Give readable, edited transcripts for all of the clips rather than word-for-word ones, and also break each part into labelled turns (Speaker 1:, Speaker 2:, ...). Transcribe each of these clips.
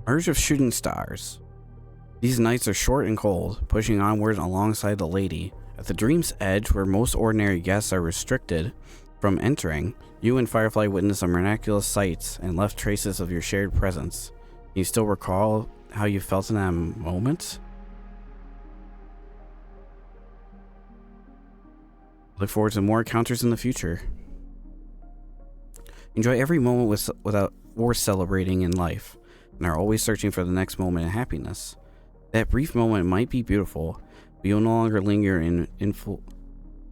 Speaker 1: Urge of shooting stars. These nights are short and cold, pushing onwards alongside the lady. At the dream's edge, where most ordinary guests are restricted from entering, you and Firefly witness some miraculous sights and left traces of your shared presence. Can you still recall how you felt in that moment? Look forward to more encounters in the future. Enjoy every moment without worth celebrating in life, and are always searching for the next moment of happiness. That brief moment might be beautiful, but you'll no longer linger in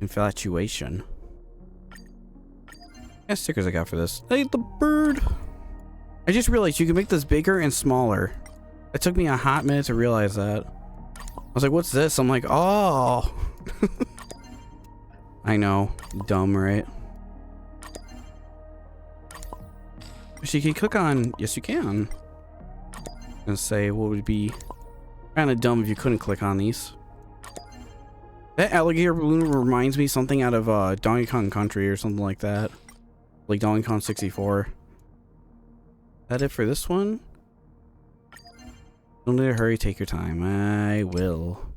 Speaker 1: infatuation. What stickers I got for this? Hey, the bird! I just realized you can make this bigger and smaller. It took me a hot minute to realize that. I was like, what's this? I'm like, oh! I know. Dumb, right? So you can click on... Yes, you can. I'm gonna say, what would be kind of dumb if you couldn't click on these. That alligator balloon reminds me something out of Donkey Kong Country or something like that. Like Donkey Kong 64. That it for this one? Don't need to hurry, take your time. I will.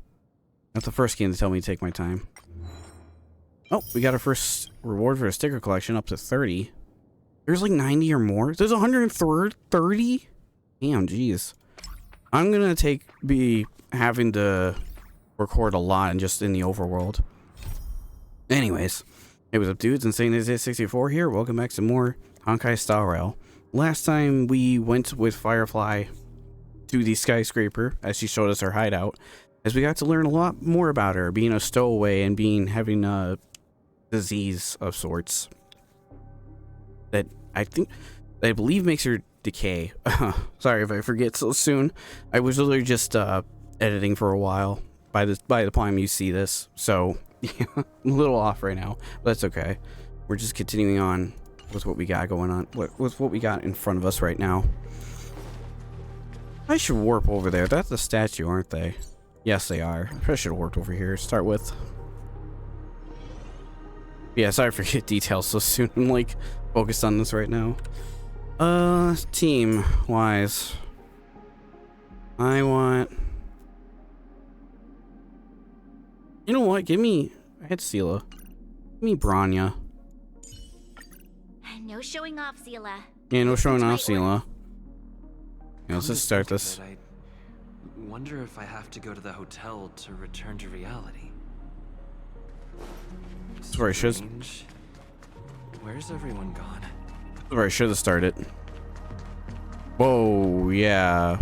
Speaker 1: Not the first game to tell me to take my time. Oh, we got our first reward for a sticker collection, up to 30. There's like 90 or more. There's 130? Damn, jeez. I'm gonna be having to record a lot and just in the overworld. Anyways, hey, what's up, dudes? Insane is 64 here. Welcome back to more Honkai Star Rail. Last time we went with Firefly to the skyscraper as she showed us her hideout, as we got to learn a lot more about her being a stowaway and having a disease of sorts that I believe makes her decay. Sorry if I forget so soon. I was literally just editing for a while by the time you see this, so yeah, I'm a little off right now, but that's okay. We're just continuing on with what we got going on, with what we got in front of us right now. I should warp over there. That's the statue, aren't they? Yes, they are. I probably should have warped over here to start with. Yeah, sorry for forget details so soon. I'm like focused on this right now. Team wise, I want. You know what? Give me. I had Sela. Give me Branya.
Speaker 2: No showing off, Sela.
Speaker 1: Yeah, no showing off, Sela. Yeah, let's just start this.
Speaker 3: I wonder if I have to go to the hotel to return to reality.
Speaker 1: That's where I should.
Speaker 3: Where's everyone gone?
Speaker 1: That's where I should have started. Whoa, yeah.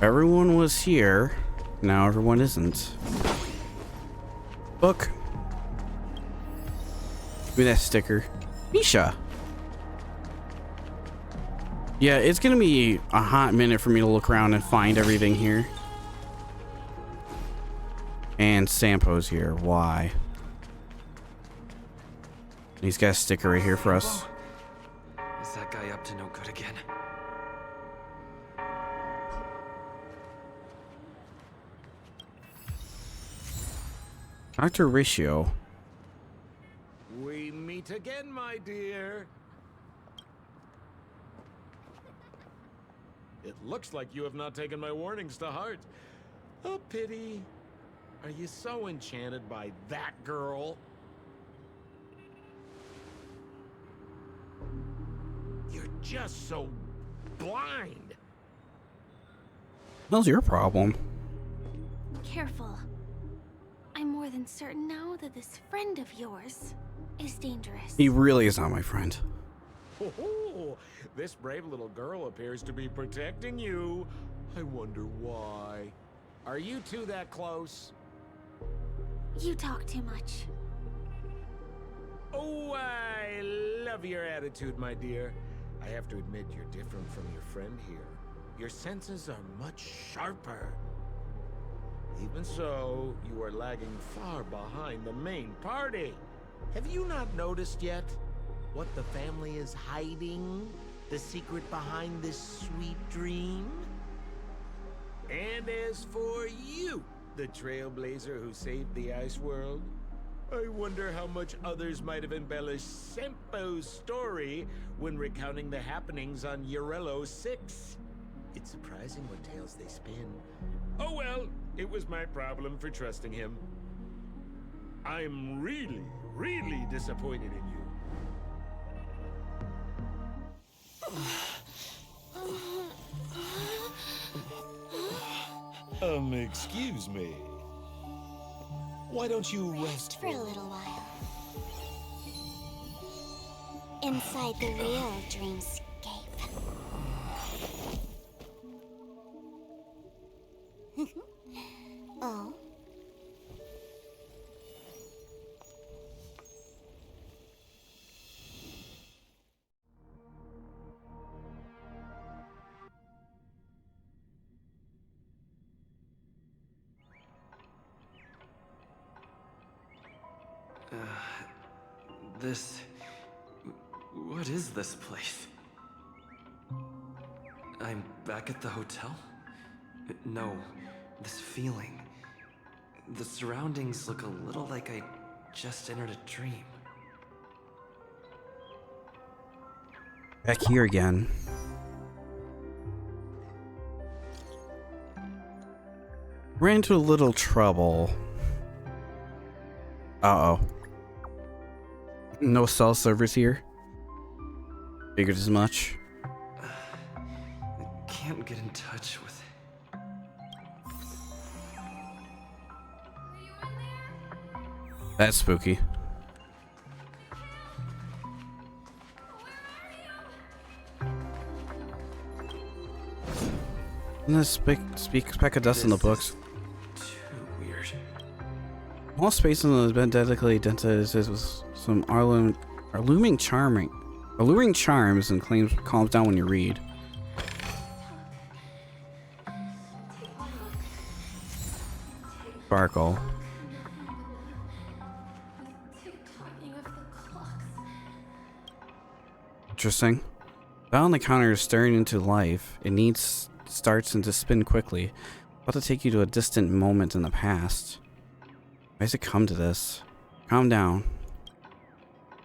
Speaker 1: Everyone was here. Now everyone isn't. Book. Give me that sticker. Misha. Yeah, it's gonna be a hot minute for me to look around and find everything here. And Sampo's here. Why? He's got a sticker right here for us.
Speaker 3: Is that guy up to no good again?
Speaker 1: Dr. Ratio.
Speaker 4: We meet again, my dear. It looks like you have not taken my warnings to heart. A pity. Are you so enchanted by that girl? You're just so blind.
Speaker 1: What's your problem?
Speaker 2: Careful. I'm more than certain now that this friend of yours is dangerous.
Speaker 1: He really is not my friend.
Speaker 4: Oh, this brave little girl appears to be protecting you. I wonder why. Are you two that close?
Speaker 2: You talk too much.
Speaker 4: Oh, I love your attitude, my dear. I have to admit you're different from your friend here. Your senses are much sharper. Even so, you are lagging far behind the main party. Have you not noticed yet what the family is hiding? The secret behind this sweet dream? And as for you, the trailblazer who saved the ice world, I wonder how much others might have embellished Sampo's story when recounting the happenings on Eurello 6. It's surprising what tales they spin. Oh well, it was my problem for trusting him. I'm really, really disappointed in you. Excuse me. Why don't you rest
Speaker 5: For a little while. Inside the real dreamscape. Oh?
Speaker 3: What is this place? I'm back at the hotel? No, this feeling. The surroundings look a little like I just entered a dream.
Speaker 1: Back here again. Ran into a little trouble. Uh-oh. No cell servers here. Figured as much.
Speaker 3: I can't get in touch with it.
Speaker 1: That's spooky. Isn't this speck of dust in the books?
Speaker 3: Too weird.
Speaker 1: All space in has been dedicatedly dented with some alluring charms and claims calms down when you read. Sparkle. Interesting. Bell on the counter is staring into life. It starts to spin quickly. About to take you to a distant moment in the past. Why does it come to this? Calm down.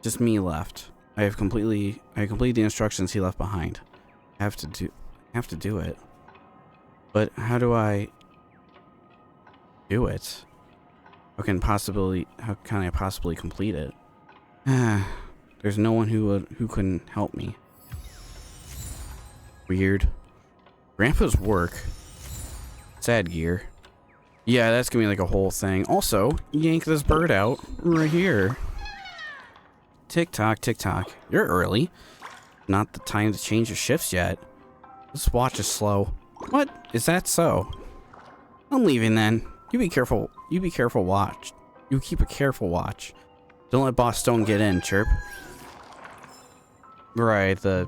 Speaker 1: Just me left. I completed the instructions he left behind. I have to do it. But how do I do it? How can I possibly complete it? There's no one who couldn't help me. Weird. Grandpa's work. Sad gear. Yeah, that's gonna be like a whole thing. Also, yank this bird out right here. Tick tock, tick tock. You're early. Not the time to change your shifts yet. This watch is slow. What? Is that so? I'm leaving then. You be careful. You be careful watch. You keep a careful watch. Don't let Boss Stone get in, chirp. Right, the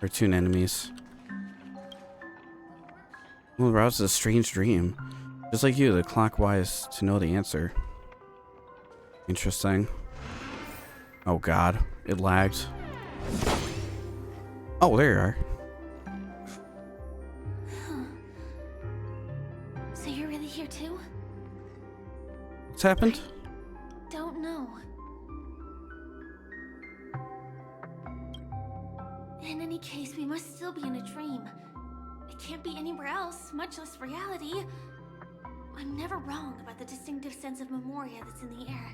Speaker 1: cartoon enemies. Well, arouses a strange dream. Just like you, the clockwise to know the answer. Interesting. Oh god, it lagged. Oh, there you are.
Speaker 2: So you're really here too?
Speaker 1: What's happened?
Speaker 2: Don't know. In any case, we must still be in a dream. It can't be anywhere else, much less reality. I'm never wrong about the distinctive sense of memoria that's in the air.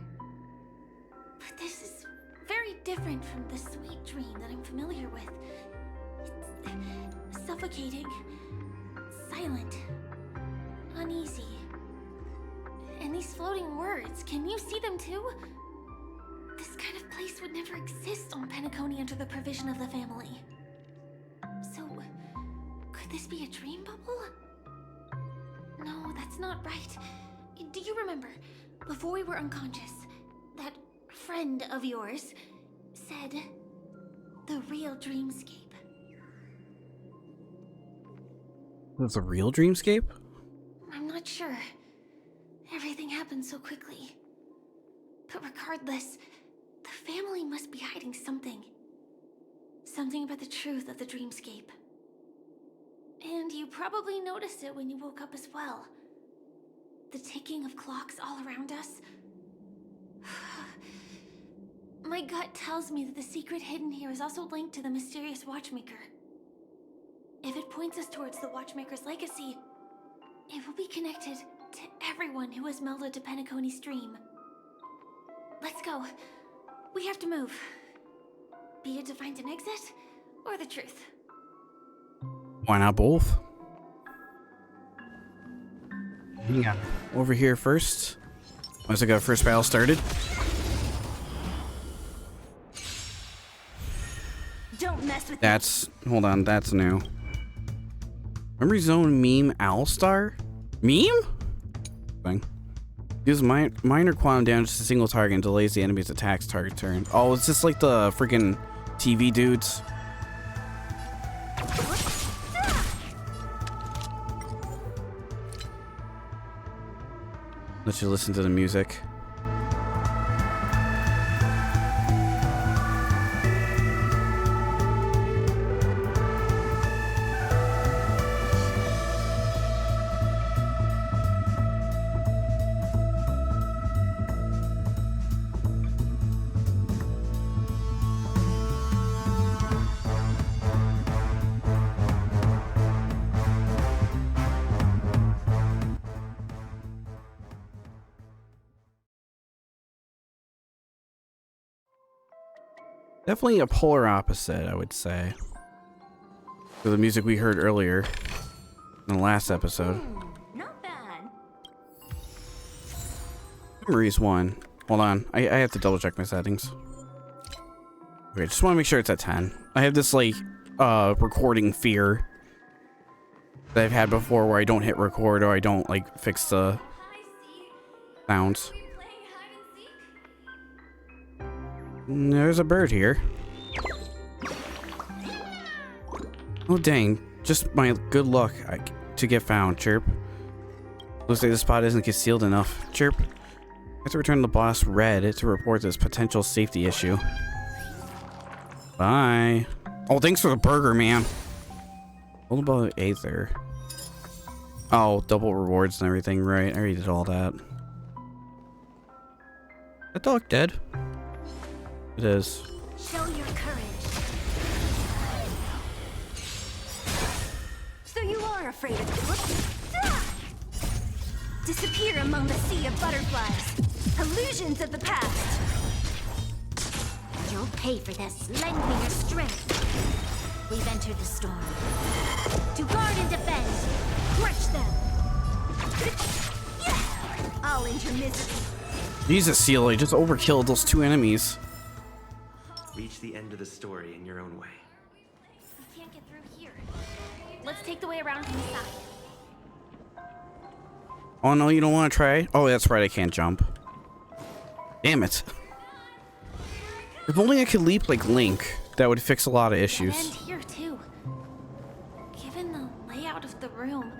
Speaker 2: But this is very different from the sweet dream that I'm familiar with. It's suffocating, silent, uneasy. And these floating words, can you see them too? This kind of place would never exist on Penacony under the provision of the family. So, could this be a dream bubble? No, that's not right. Do you remember, before we were unconscious, that friend of yours said the real dreamscape?
Speaker 1: That's a real dreamscape?
Speaker 2: I'm not sure. Everything happened so quickly. But regardless, the family must be hiding something. Something about the truth of the dreamscape. And you probably noticed it when you woke up as well. The ticking of clocks all around us. My gut tells me that the secret hidden here is also linked to the mysterious watchmaker. If it points us towards the Watchmaker's legacy, it will be connected to everyone who has melded to Penacony's stream. Let's go. We have to move. Be it to find an exit, or the truth.
Speaker 1: Why not both? Hang on. Over here first. Once I got first battle started.
Speaker 2: Don't mess with
Speaker 1: That's... Hold on, that's new. Memory Zone Meme Owlstar? Meme? Thing. Use minor quantum damage to a single target and delays the enemy's attacks target turn. Oh, it's just like the freaking TV dudes. Let you listen to the music. Definitely a polar opposite, I would say, to the music we heard earlier in the last episode.
Speaker 2: Not bad.
Speaker 1: Memories 1. Hold on, I have to double check my settings. Okay, just want to make sure it's at 10. I have this like recording fear that I've had before where I don't hit record or I don't like fix the sounds. There's a bird here. Oh dang, just my good luck to get found, chirp. Looks like the spot isn't concealed enough, chirp. I have to return to the boss Red to report this potential safety issue. Bye. Oh, thanks for the burger, man. What about Aether? Oh, double rewards and everything, right? I already did all that. The dog dead. It is.
Speaker 2: Show your courage. So you are afraid of it. Disappear among the sea of butterflies. Illusions of the past.
Speaker 5: You'll pay for this. Lend me your strength. We've entered the storm.
Speaker 2: To guard and defend. Crush them. I'll enter misery.
Speaker 1: Jesus, Seal, I just overkilled those two enemies.
Speaker 3: Reach the end of the story in your own way.
Speaker 2: We can't get through here. Let's take the way around from the side.
Speaker 1: Oh no, you don't want to try? Oh, that's right, I can't jump. Damn it. If only I could leap like Link, that would fix a lot of issues.
Speaker 2: And here too. Given the layout of the room,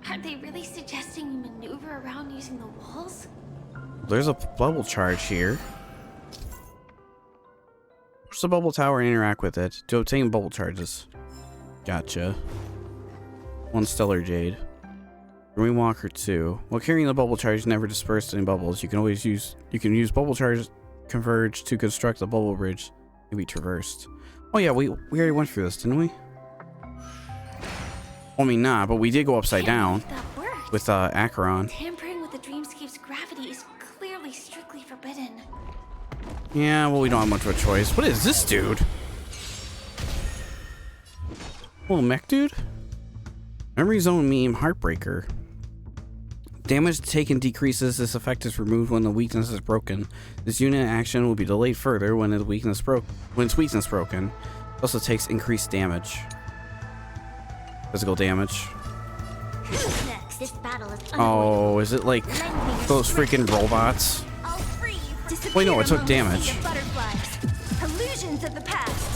Speaker 2: are they really suggesting we maneuver around using the walls?
Speaker 1: There's a bubble charge here. Push the bubble tower and interact with it to obtain bubble charges. Gotcha. 1 stellar jade. Dreamwalker 2. While carrying the bubble charge never dispersed any bubbles, you can use bubble charge converge to construct a bubble bridge to be traversed. Oh yeah, we already went through this, didn't we? I mean, nah, but we did go upside down
Speaker 2: That worked.
Speaker 1: with Acheron.
Speaker 2: Tampering with the Dreamscape's gravity is clearly strictly forbidden.
Speaker 1: Yeah, well, we don't have much of a choice. What is this dude? Little mech dude? Memory Zone Meme Heartbreaker. Damage taken decreases. This effect is removed when the weakness is broken. This unit action will be delayed further when its weakness broken. It also takes increased damage. Physical damage.
Speaker 5: Who's next? This battle is
Speaker 1: Oh, is it like those freaking robots?
Speaker 2: I'll free you.
Speaker 1: Wait, no, it took
Speaker 2: Disappear among the sea
Speaker 1: damage.
Speaker 2: of butterflies. Illusions of the past.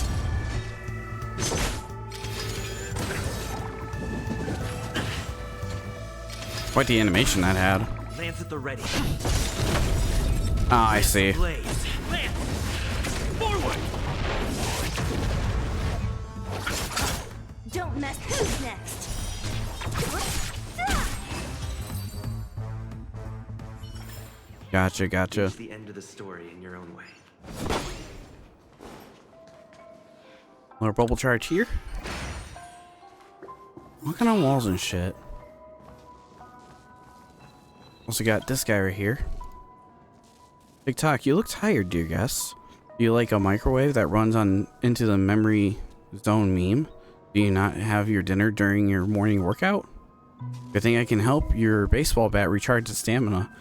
Speaker 1: Quite the animation that had.
Speaker 3: Lance at the ready.
Speaker 1: Ah, I see.
Speaker 3: Blaze. Lance! Forward!
Speaker 2: Don't mess. Who's next?
Speaker 1: Gotcha.
Speaker 3: Reach the end of the story in your own way.
Speaker 1: Another bubble charge here. Walking on walls and shit. Also got this guy right here. TikTok, you look tired, dear guest. Do you like a microwave that runs on into the memory zone meme? Do you not have your dinner during your morning workout? Good thing I can help your baseball bat recharge its stamina.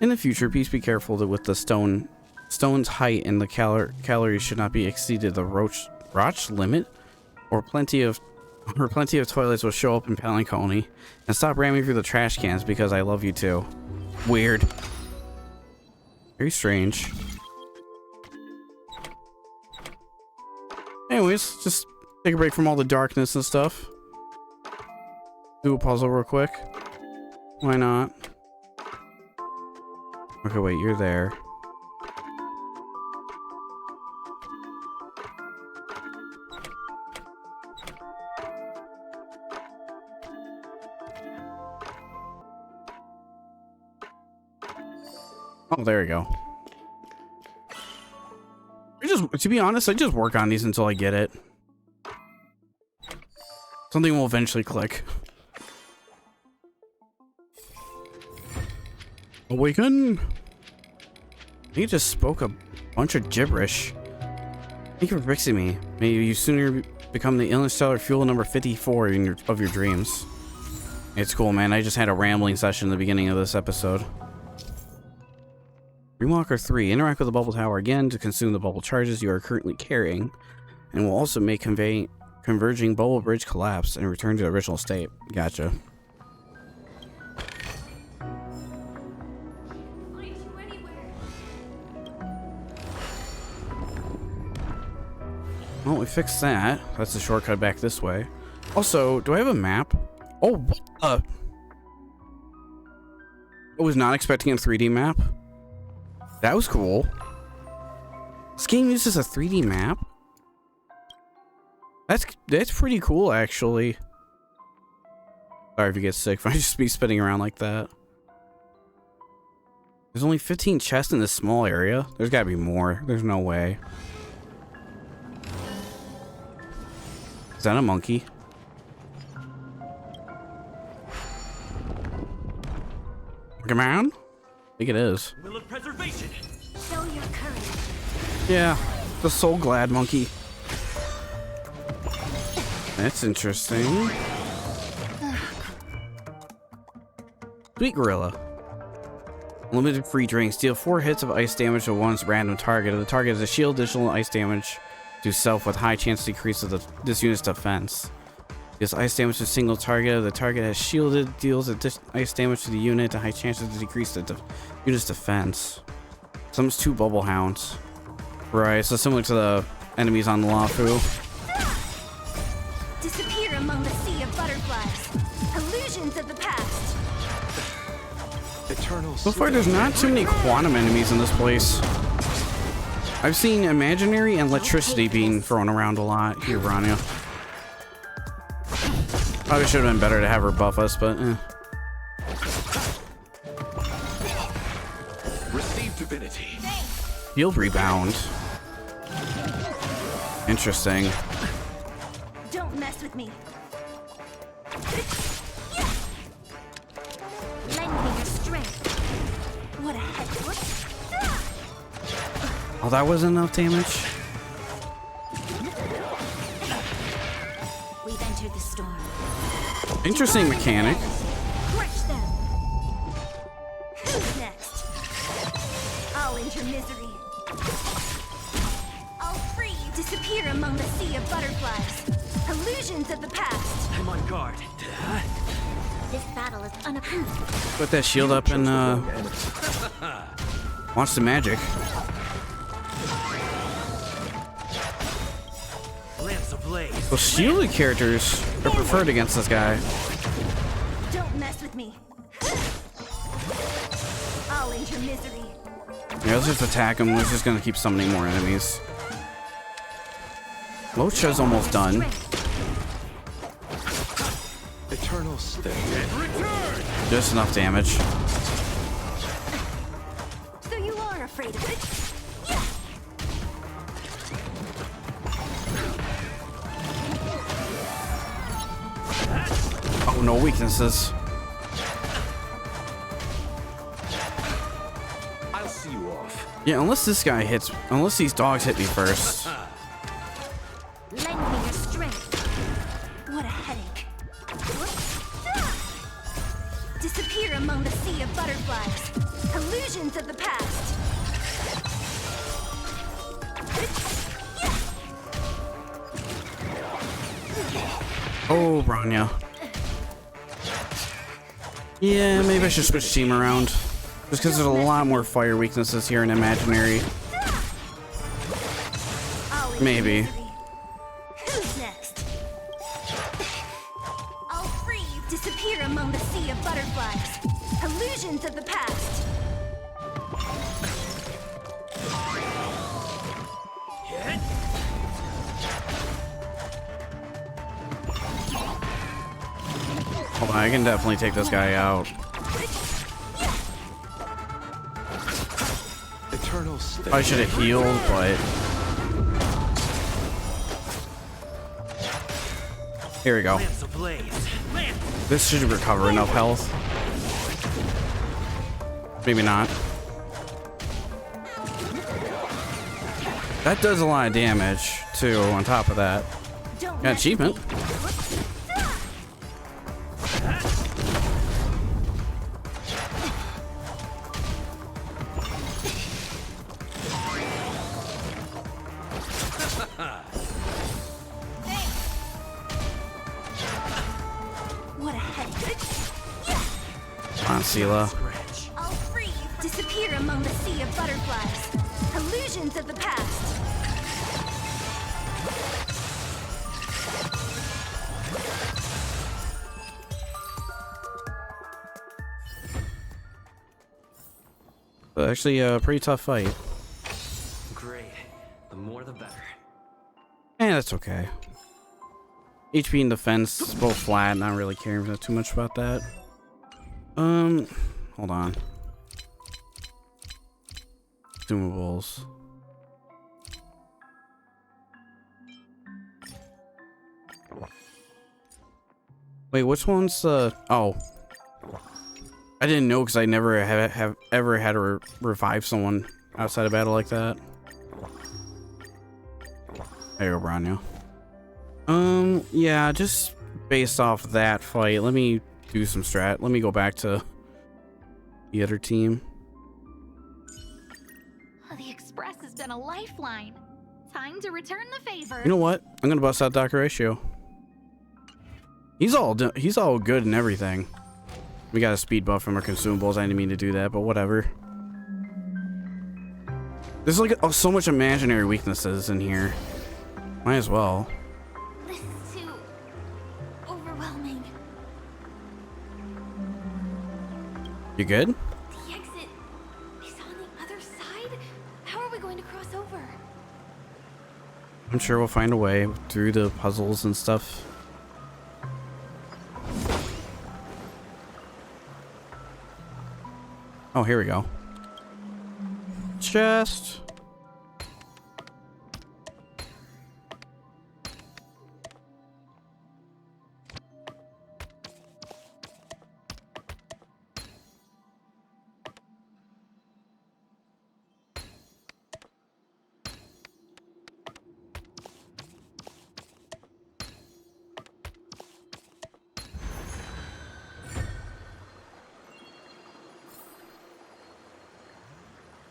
Speaker 1: In the future, please be careful with the stone's height, and the calories should not be exceeded the Roch limit, or plenty of toilets will show up in Palin Colony. And stop ramming through the trash cans because I love you too. Weird. Very strange. Anyways, just take a break from all the darkness and stuff. Do a puzzle real quick. Why not? Okay, wait, you're there. Oh, there we go. To be honest, I just work on these until I get it. Something will eventually click. Awaken! You just spoke a bunch of gibberish. Thank you for fixing me. May you sooner become the interstellar fuel number 54 of your dreams. It's cool, man. I just had a rambling session in the beginning of this episode. Dreamwalker 3. Interact with the bubble tower again to consume the bubble charges you are currently carrying, and will also make converging bubble bridge collapse and return to the original state. Gotcha. Well, we fixed that. That's the shortcut back this way. Also, do I have a map? Oh, I was not expecting a 3D map. That was cool. This game uses a 3D map. That's pretty cool, actually. Sorry if you get sick if I just be spinning around like that. There's only 15 chests in this small area. There's gotta be more. There's no way. Is that a monkey? Come on. I think it is.
Speaker 6: Will of preservation.
Speaker 5: Show your courage.
Speaker 1: Yeah, the soul glad monkey. That's interesting. Sweet gorilla. Limited free drinks. Deal 4 hits of ice damage to one's random target. If the target has a shield, additional ice damage to self with high chance decrease of this unit's defense. Deals ice damage to a single target. If the target has shielded, deals ice damage to the unit, a high chance to decrease the unit's defense. Summons 2 bubble hounds. Right, so similar to the enemies on Lafu.
Speaker 5: Disappear among the sea of butterflies. Illusions of the past.
Speaker 3: Eternal.
Speaker 1: So far, there's not too many quantum enemies in this place. I've seen imaginary and electricity being thrown around a lot here, Rania. Probably should have been better to have her buff us, but eh.
Speaker 6: Receive divinity.
Speaker 1: Field rebound. Interesting.
Speaker 5: Don't mess with me. Lend me your strength. What a head foot.
Speaker 1: Oh, that wasn't enough damage.
Speaker 5: We've entered the storm.
Speaker 1: Interesting mechanic.
Speaker 5: Crush them. Who's next? I'll end your misery. I'll free you. Disappear among the sea of butterflies. Illusions of the past.
Speaker 6: I'm on guard.
Speaker 5: This battle is unapproved.
Speaker 1: Put that shield up and launch the magic.
Speaker 6: Lance ablaze.
Speaker 1: Well, shielded characters are preferred against this guy.
Speaker 5: Don't mess with me. I'll end your misery.
Speaker 1: Yeah, let's just attack him. We're just gonna keep summoning more enemies. Locha's almost done.
Speaker 3: Eternal state.
Speaker 1: Just enough damage.
Speaker 5: So you are afraid of it?
Speaker 1: no weaknesses.
Speaker 6: I'll see you off.
Speaker 1: Yeah, unless these dogs hit me first.
Speaker 5: Lend me your strength. What a headache. Disappear among the sea of butterflies. Illusions of the past.
Speaker 1: Oh, Branya. Yeah, maybe I should switch team around. Just because there's a lot more fire weaknesses here in Imaginary. Maybe.
Speaker 5: Who's next? I'll free you. Disappear among the sea of butterflies. Illusions of the past.
Speaker 1: Hold on, I can definitely take this guy out.
Speaker 6: Eternal slip.
Speaker 1: I should have healed, but... Here we go.
Speaker 6: Lance ablaze. Lance.
Speaker 1: This should recover enough health. Maybe not. That does a lot of damage, too, on top of that.
Speaker 5: Don't
Speaker 1: Got achievement.
Speaker 5: What a headache.
Speaker 1: Come on, Sela.
Speaker 5: I'll free you. Disappear among the sea of butterflies. Illusions of the past.
Speaker 1: Actually, a pretty tough fight.
Speaker 3: Great. The more the better.
Speaker 1: That's okay. HP and defense is both flat, not really caring too much about that. Hold on. Consumables. Wait, which one's oh. I didn't know because I never have ever had to revive someone outside of battle like that. There you go, Branya. Yeah, just based off that fight, let me do some strat. Let me go back to the other team.
Speaker 2: The Express has been a lifeline. Time to return the favor.
Speaker 1: You know what? I'm gonna bust out Dr. Ratio. He's all good and everything. We got a speed buff from our consumables. I didn't mean to do that, but whatever. There's like so much imaginary weaknesses in here. Might as well.
Speaker 2: This is too overwhelming.
Speaker 1: You good?
Speaker 2: The exit is on the other side? How are we going to cross over?
Speaker 1: I'm sure we'll find a way through the puzzles and stuff. Oh, here we go. Chest.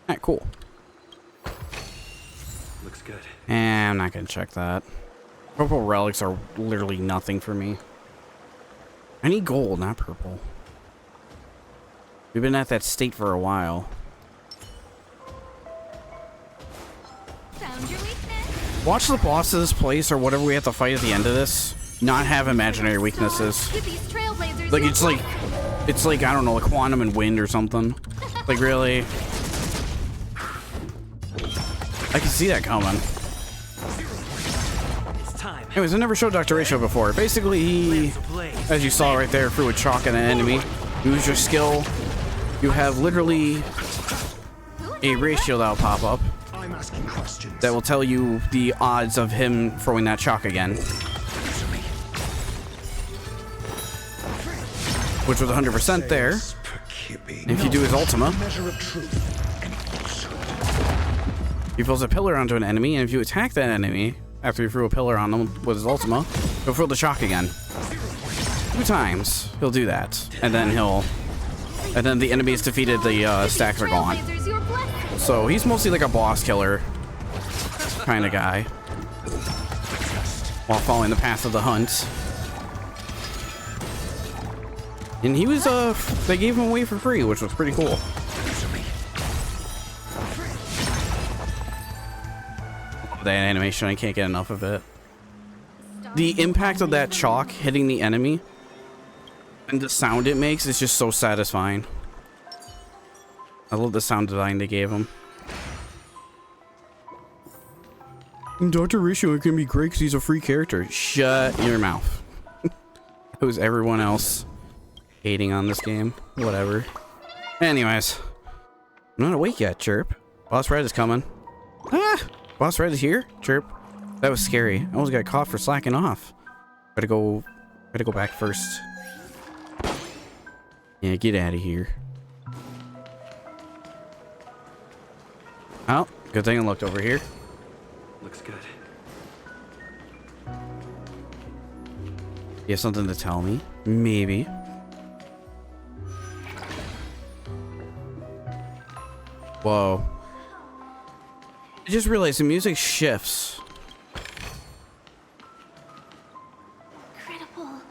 Speaker 1: Alright, cool.
Speaker 3: Looks good.
Speaker 1: I'm not gonna check that. Purple relics are literally nothing for me. I need gold, not purple. We've been at that state for a while.
Speaker 2: Found your weakness?
Speaker 1: Watch the boss of this place or whatever we have to fight at the end of this not have imaginary weaknesses.
Speaker 2: With these trailblazers,
Speaker 1: Like
Speaker 2: you'll
Speaker 1: it's like I don't know, like quantum and wind or something. Like really. I can see that coming.
Speaker 6: It's time.
Speaker 1: Anyways, I never showed Dr. Ratio before. Basically, he, as you saw right there, threw a chalk at an enemy. Use your skill. You have literally a ratio that'll pop up
Speaker 6: I'm asking questions.
Speaker 1: that will tell you the odds of him throwing that chalk again. which was 100% there. And if you do his Ultima, he throws a pillar onto an enemy, and if you attack that enemy after you threw a pillar on them with his Ultima, he'll throw the shock again. 2 times he'll do that, and then the enemies defeated, the stacks are gone. So he's mostly like a boss killer kind of guy, while following the path of the hunt. And he was, they gave him away for free, which was pretty cool. That animation, I can't get enough of it. The impact of that chalk hitting the enemy and the sound it makes is just so satisfying. I love the sound design they gave him. Dr. Rishu can be great because he's a free character. Shut your mouth. Who's everyone else hating on this game? Whatever. Anyways, I'm not awake yet, Chirp. Boss Red is coming. Ah! Boss Red is here? Chirp. That was scary. I almost got caught for slacking off. Gotta go back first. Yeah, get out of here. Oh, good thing I looked over here.
Speaker 3: Looks good.
Speaker 1: You have something to tell me? Maybe. Whoa. I just realized the music shifts.
Speaker 2: Incredible.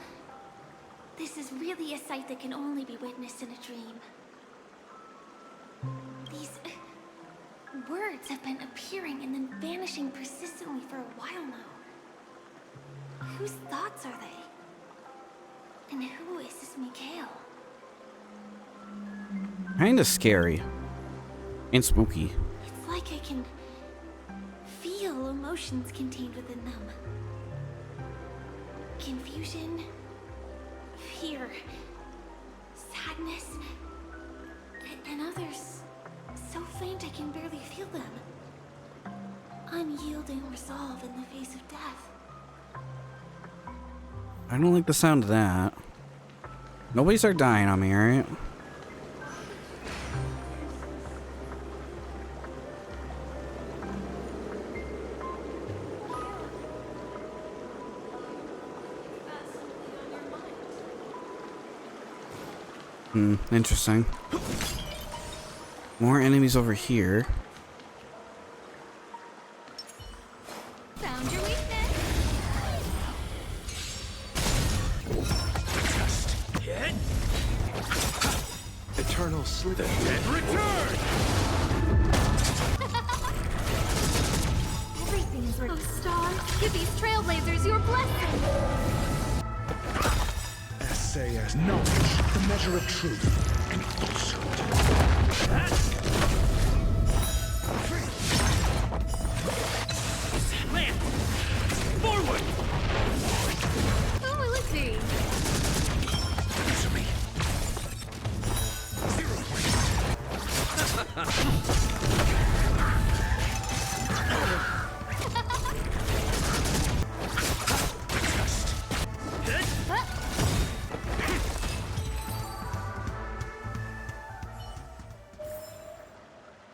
Speaker 2: This is really a sight that can only be witnessed in a dream. These words have been appearing and then vanishing persistently for a while now. Whose thoughts are they? And who is this Mikhail?
Speaker 1: Kinda scary. And spooky.
Speaker 2: It's like I can feel emotions contained within them. Confusion, fear, sadness, and others so faint I can barely feel them. Unyielding resolve in the face of death.
Speaker 1: I don't like the sound of that. Nobody start dying on me, alright? Interesting. More enemies over here.
Speaker 2: Found your weakness.
Speaker 6: Eternal slither.
Speaker 2: Everything is working. Oh, Star, give these trailblazers your blessing.
Speaker 6: SAS knowledge, the measure of truth and falsehood.
Speaker 7: Land! Forward!
Speaker 2: Who will it be?
Speaker 6: Answer me. 0 points.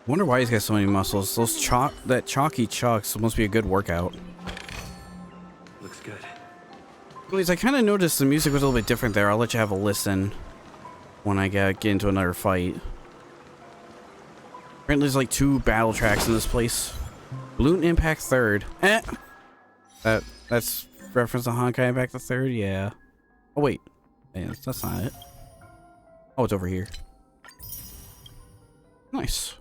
Speaker 1: Wonder why he's got so many muscles. That chalky chucks must be a good workout.
Speaker 3: Looks good.
Speaker 1: Anyways, I kind of noticed the music was a little bit different there. I'll let you have a listen when I get into another fight. Apparently there's like 2 battle tracks in this place. Balloon Impact 3rd. That's reference to Honkai Impact the 3rd? Yeah. Oh wait. Yeah, that's not it. Oh, it's over here. Nice.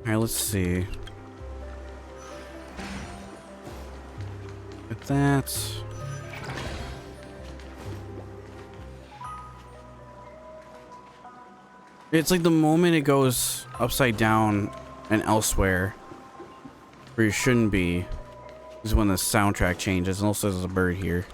Speaker 1: Alright, let's see. Get that. It's like the moment it goes upside down and elsewhere where you shouldn't be is when the soundtrack changes. And also there's a bird here.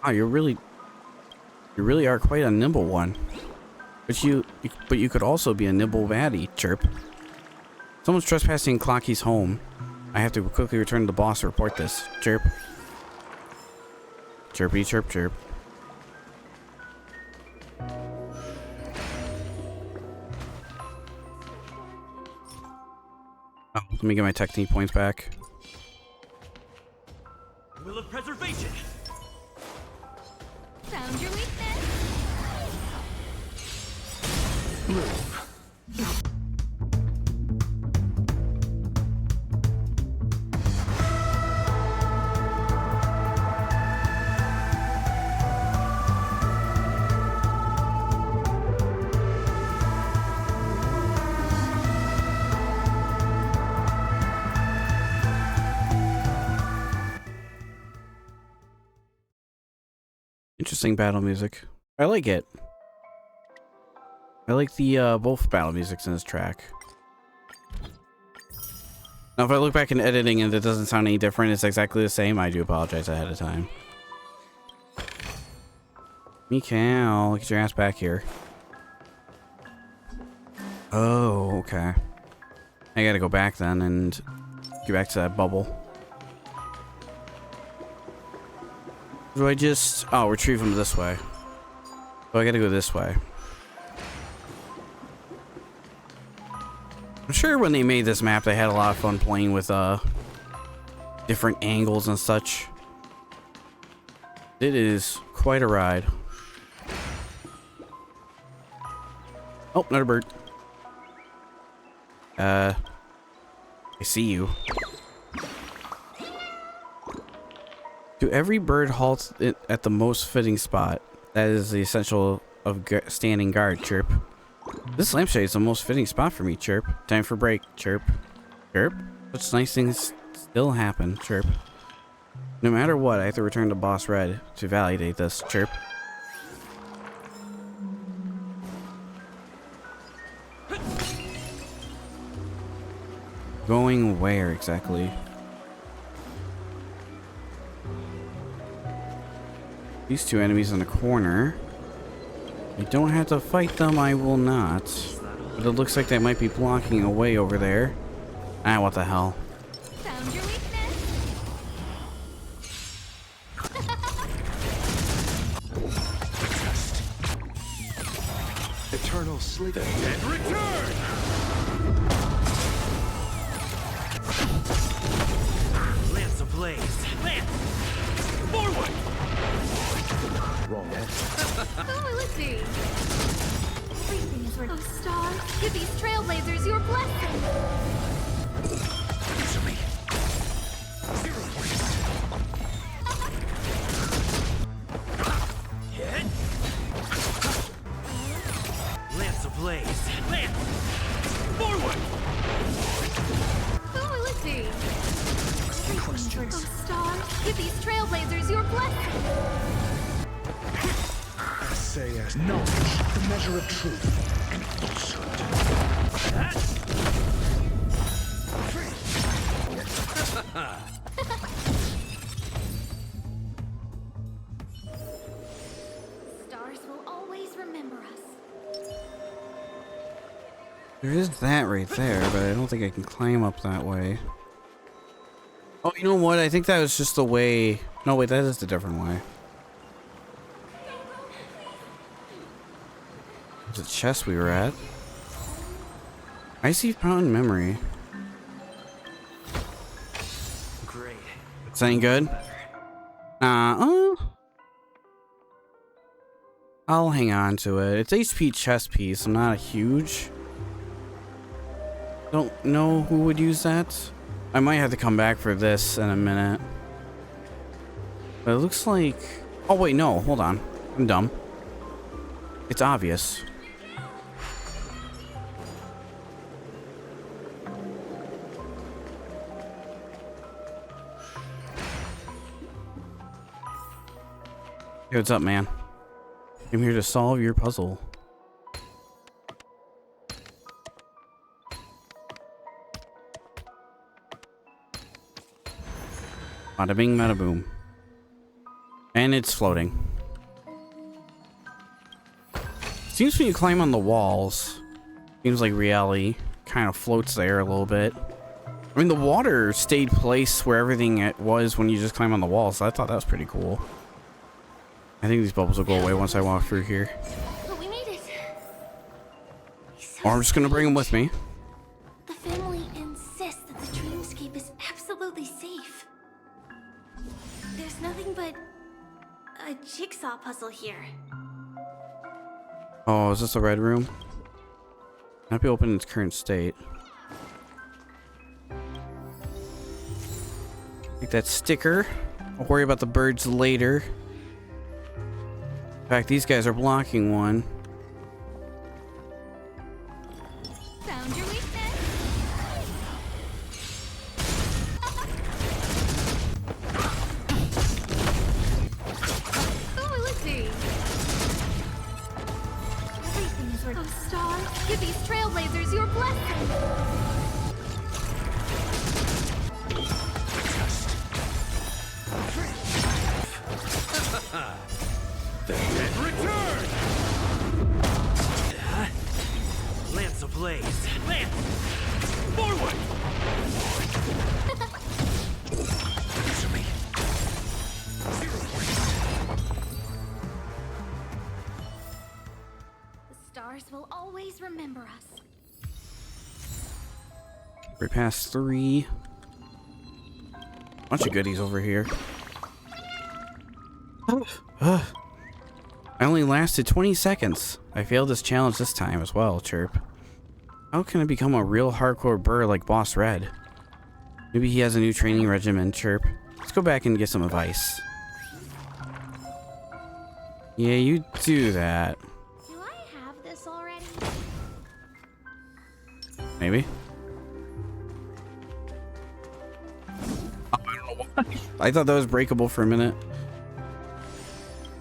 Speaker 1: Wow, you really are quite a nimble one. But you could also be a nibble baddie, chirp. Someone's trespassing Clocky's home. I have to quickly return to the boss to report this. Chirp. Chirpy chirp chirp. Oh, let me get my technique points back.
Speaker 7: Will of preservation.
Speaker 2: Found your weakness.
Speaker 1: Interesting battle music. I like it. I like the both battle musics in this track. Now if I look back in editing and it doesn't sound any different, it's exactly the same, I do apologize ahead of time. Mikal, get your ass back here. Oh, okay. I gotta go back then and get back to that bubble. Do I just... Oh, retrieve him this way. Oh, I gotta go this way. I'm sure when they made this map, they had a lot of fun playing with different angles and such. It is quite a ride. Oh, another bird. I see you. Do every bird halt at the most fitting spot? That is the essential of standing guard, chirp. This lampshade is the most fitting spot for me, chirp. Time for break, chirp. Chirp? Such nice things still happen, chirp. No matter what, I have to return to Boss Red to validate this, chirp. Going where exactly? These two enemies in the corner. I don't have to fight them, I will not. But it looks like they might be blocking a way over there. Ah, what the hell.
Speaker 2: Found your weakness.
Speaker 6: Eternal sleep.
Speaker 4: The dead return!
Speaker 7: Lance ablaze. Lance! Forward!
Speaker 6: Wrong answer.
Speaker 2: Who will it be? Everything is ready. Oh, Star, give these trailblazers your blessing.
Speaker 6: To me. Zero waste.
Speaker 7: Hit! Lance ablaze. Lance! Forward!
Speaker 2: Who will it be? Everything is ready. Oh, Star, give these trailblazers your blessing.
Speaker 6: Say as knowledge, the measure of truth and falsehood.
Speaker 2: Stars will always remember us.
Speaker 1: There is that right there, but I don't think I can climb up that way. Oh, you know what? I think that was just the way... No, wait, that is the different way. The chest we were at. Icy Fountain Memory.
Speaker 3: Great.
Speaker 1: It's any good? I'll hang on to it. It's HP chest piece. I'm not a huge... Don't know who would use that. I might have to come back for this in a minute. But it looks like... Oh wait, no. Hold on. I'm dumb. It's obvious. Hey, what's up, man? I'm here to solve your puzzle. Bada bing, bada boom. And it's floating. Seems when you climb on the walls, seems like reality kind of floats there a little bit. I mean, the water stayed place where everything it was when you just climb on the walls, so I thought that was pretty cool. I think these bubbles will go away once I walk through here.
Speaker 2: But we made it.
Speaker 1: Or I'm just gonna bring them with me.
Speaker 2: The family insists that the Dreamscape is absolutely safe. There's nothing but a jigsaw puzzle here.
Speaker 1: Oh, is this the red room? Might be open in its current state. Take that sticker. I'll worry about the birds later. In fact, these guys are blocking one.
Speaker 2: Found your weakness. Oh, let's see. Everything is working. Oh, Star, give these trailblazers your blessing.
Speaker 7: Return! Lance ablaze. Lance! Forward!
Speaker 6: To me. 0 points.
Speaker 2: The stars will always remember us.
Speaker 1: We're past 3. Bunch of goodies over here. I only lasted 20 seconds. I failed this challenge this time as well, Chirp. How can I become a real hardcore burr like Boss Red? Maybe he has a new training regimen, Chirp. Let's go back and get some advice. Yeah, you do that.
Speaker 5: Do I have this already?
Speaker 1: Maybe. Oh, I don't know why. I thought that was breakable for a minute.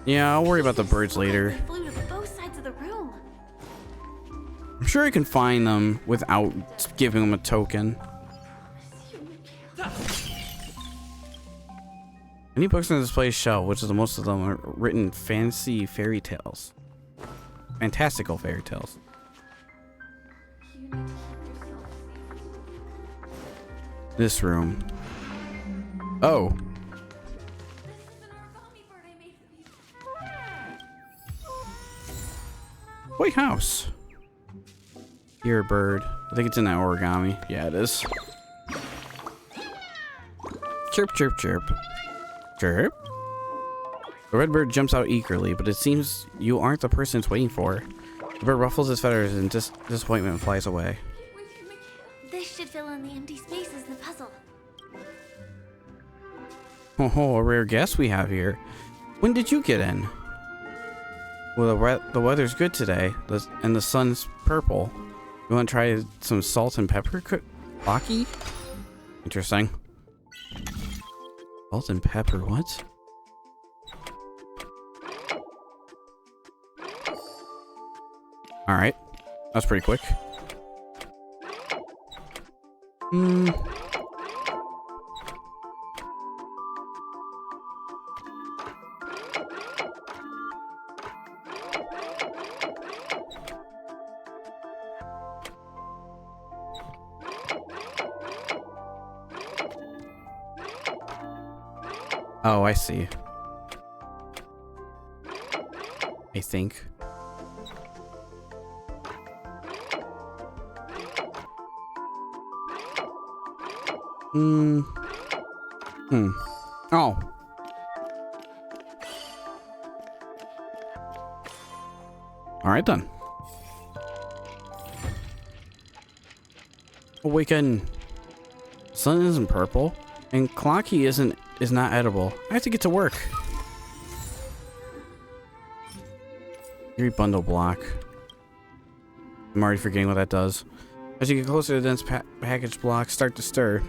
Speaker 1: Yeah, I'll worry about the birds later.
Speaker 2: They flew to both sides of the room.
Speaker 1: I'm sure I can find them without giving them a token. Any books on display shelf, which is the most of them are written fantasy fairy tales. Fantastical fairy tales. This room. Oh. White house. Here, bird. I think it's in that origami. Yeah, it is. Chirp, chirp, chirp. Chirp. The red bird jumps out eagerly, but it seems you aren't the person it's waiting for. The bird ruffles its feathers and disappointment flies away.
Speaker 2: This should fill in the empty spaces in the puzzle.
Speaker 1: Oh, a rare guest we have here. When did you get in? Well, the weather's good today, and the sun's purple. You want to try some salt and pepper Baki? Interesting. Salt and pepper, what? Alright. That's pretty quick. Oh, I see. I think. Oh. Alright then. Awaken. Sun isn't purple, and Clocky is not edible. I have to get to work. Eerie bundle block. I'm already forgetting what that does. As you get closer to the dense package blocks start to stir.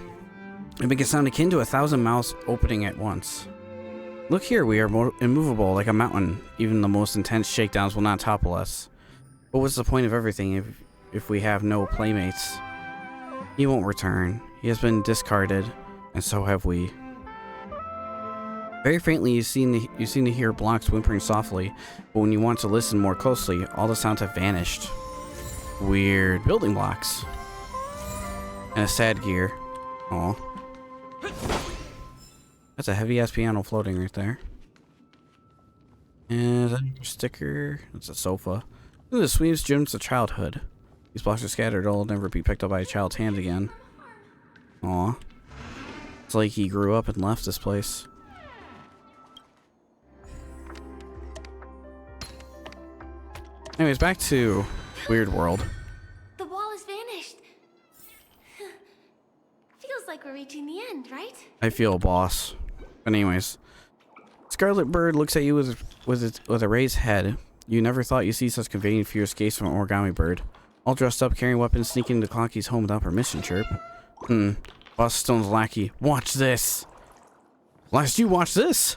Speaker 1: It makes a sound akin to 1,000 mouths opening at once. Look here, we are immovable like a mountain. Even the most intense shakedowns will not topple us. But what's the point of everything if we have no playmates? He won't return. He has been discarded, and so have we. Very faintly, you seem to hear blocks whimpering softly, but when you want to listen more closely, all the sounds have vanished. Weird building blocks. And a sad gear. Aw. That's a heavy-ass piano floating right there. And a sticker. It's a sofa. Ooh, the sweetest dreams of childhood. These blocks are scattered. All will never be picked up by a child's hand again. Aw. It's like he grew up and left this place. Anyways, back to Weird World.
Speaker 2: The wall has vanished. Feels like we're reaching the end, right?
Speaker 1: I feel a boss. But anyways, Scarlet Bird looks at you with a raised head. You never thought you'd see such convenient fierce gaze from an origami bird. All dressed up, carrying weapons, sneaking into Clocky's home without permission, Chirp. Boss Stone's lackey. Watch this. Last you watch this.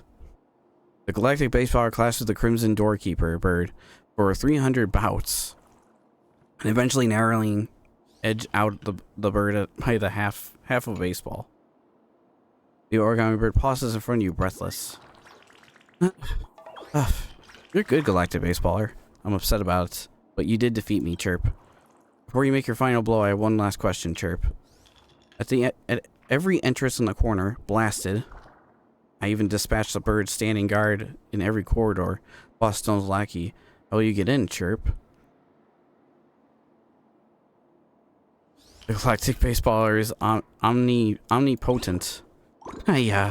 Speaker 1: The Galactic Baseballer clashes the Crimson Doorkeeper Bird for 300 bouts, and eventually narrowing edge out the bird by the half of a baseball. The origami bird pauses in front of you, breathless. You're good, Galactic Baseballer. I'm upset about it, but you did defeat me, Chirp. Before you make your final blow, I have one last question, Chirp. At every entrance in the corner, blasted. I even dispatched the bird standing guard in every corridor. Boss Stone's lackey. How will you get in, Chirp? The Galactic Baseballer is omnipotent. Could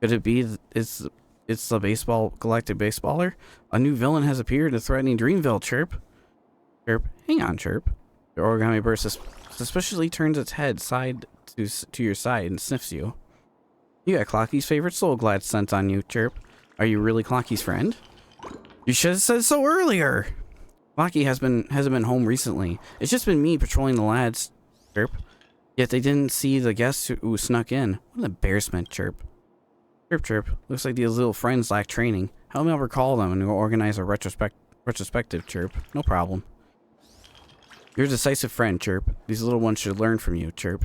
Speaker 1: it be it's the Galactic Baseballer? A new villain has appeared in threatening Dreamville, Chirp. Chirp, hang on, Chirp. The origami bird suspiciously turns its head to your side and sniffs you. You got Clocky's favorite soul glad scent on you, Chirp. Are you really Clocky's friend? You should have said so earlier. Clocky hasn't been home recently. It's just been me patrolling the lads, Chirp. Yet they didn't see the guests who snuck in. What an embarrassment, Chirp. Chirp, Chirp. Looks like these little friends lack training. Help me overcall them and go organize a retrospective, Chirp. No problem. You're a decisive friend, Chirp. These little ones should learn from you, Chirp.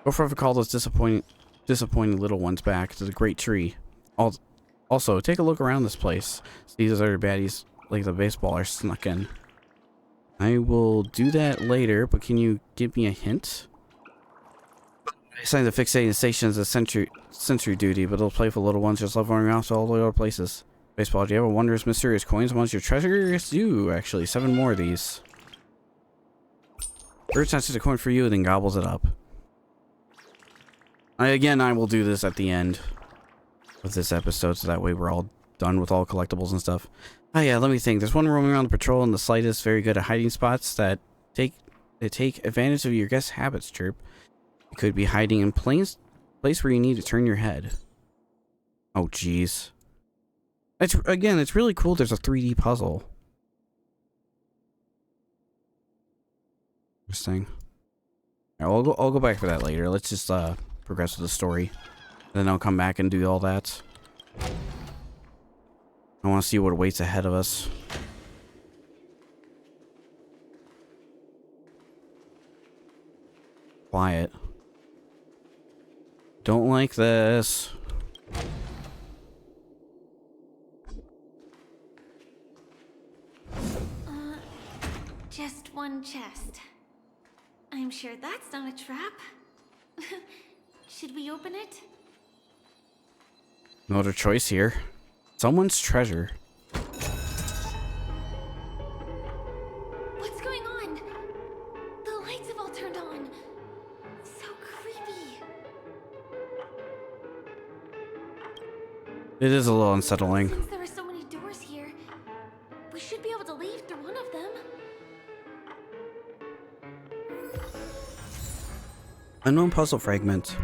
Speaker 1: Go for call those disappointing little ones back to the great tree. Also, take a look around this place. See those other baddies like the baseballer snuck in. I will do that later, but can you give me a hint? I assigned the fixating stations as sensory duty, but those playful little ones just love running off to all the other places. Baseball, do you have a wondrous, mysterious coins amongst your treasure? Yes, you actually. 7 more of these. Bird snatches a coin for you and then gobbles it up. I will do this at the end of this episode, so that way we're all done with all collectibles and stuff. Oh yeah, let me think. There's one roaming around the patrol in the slightest, very good at hiding spots that take advantage of your guest's habits, Chirp. You could be hiding in place where you need to turn your head. Oh jeez. It's really cool. There's a 3D puzzle. Interesting. Alright, I'll go back for that later. Let's just progress with the story. Then I'll come back and do all that. I want to see what awaits ahead of us. Quiet. Don't like this.
Speaker 2: Just one chest. I'm sure that's not a trap. Should we open it?
Speaker 1: No other choice here. Someone's treasure.
Speaker 2: What's going on? The lights have all turned on. So creepy.
Speaker 1: It is a little unsettling.
Speaker 2: Since there are so many doors here, we should be able to leave through one of them.
Speaker 1: Unknown puzzle fragment.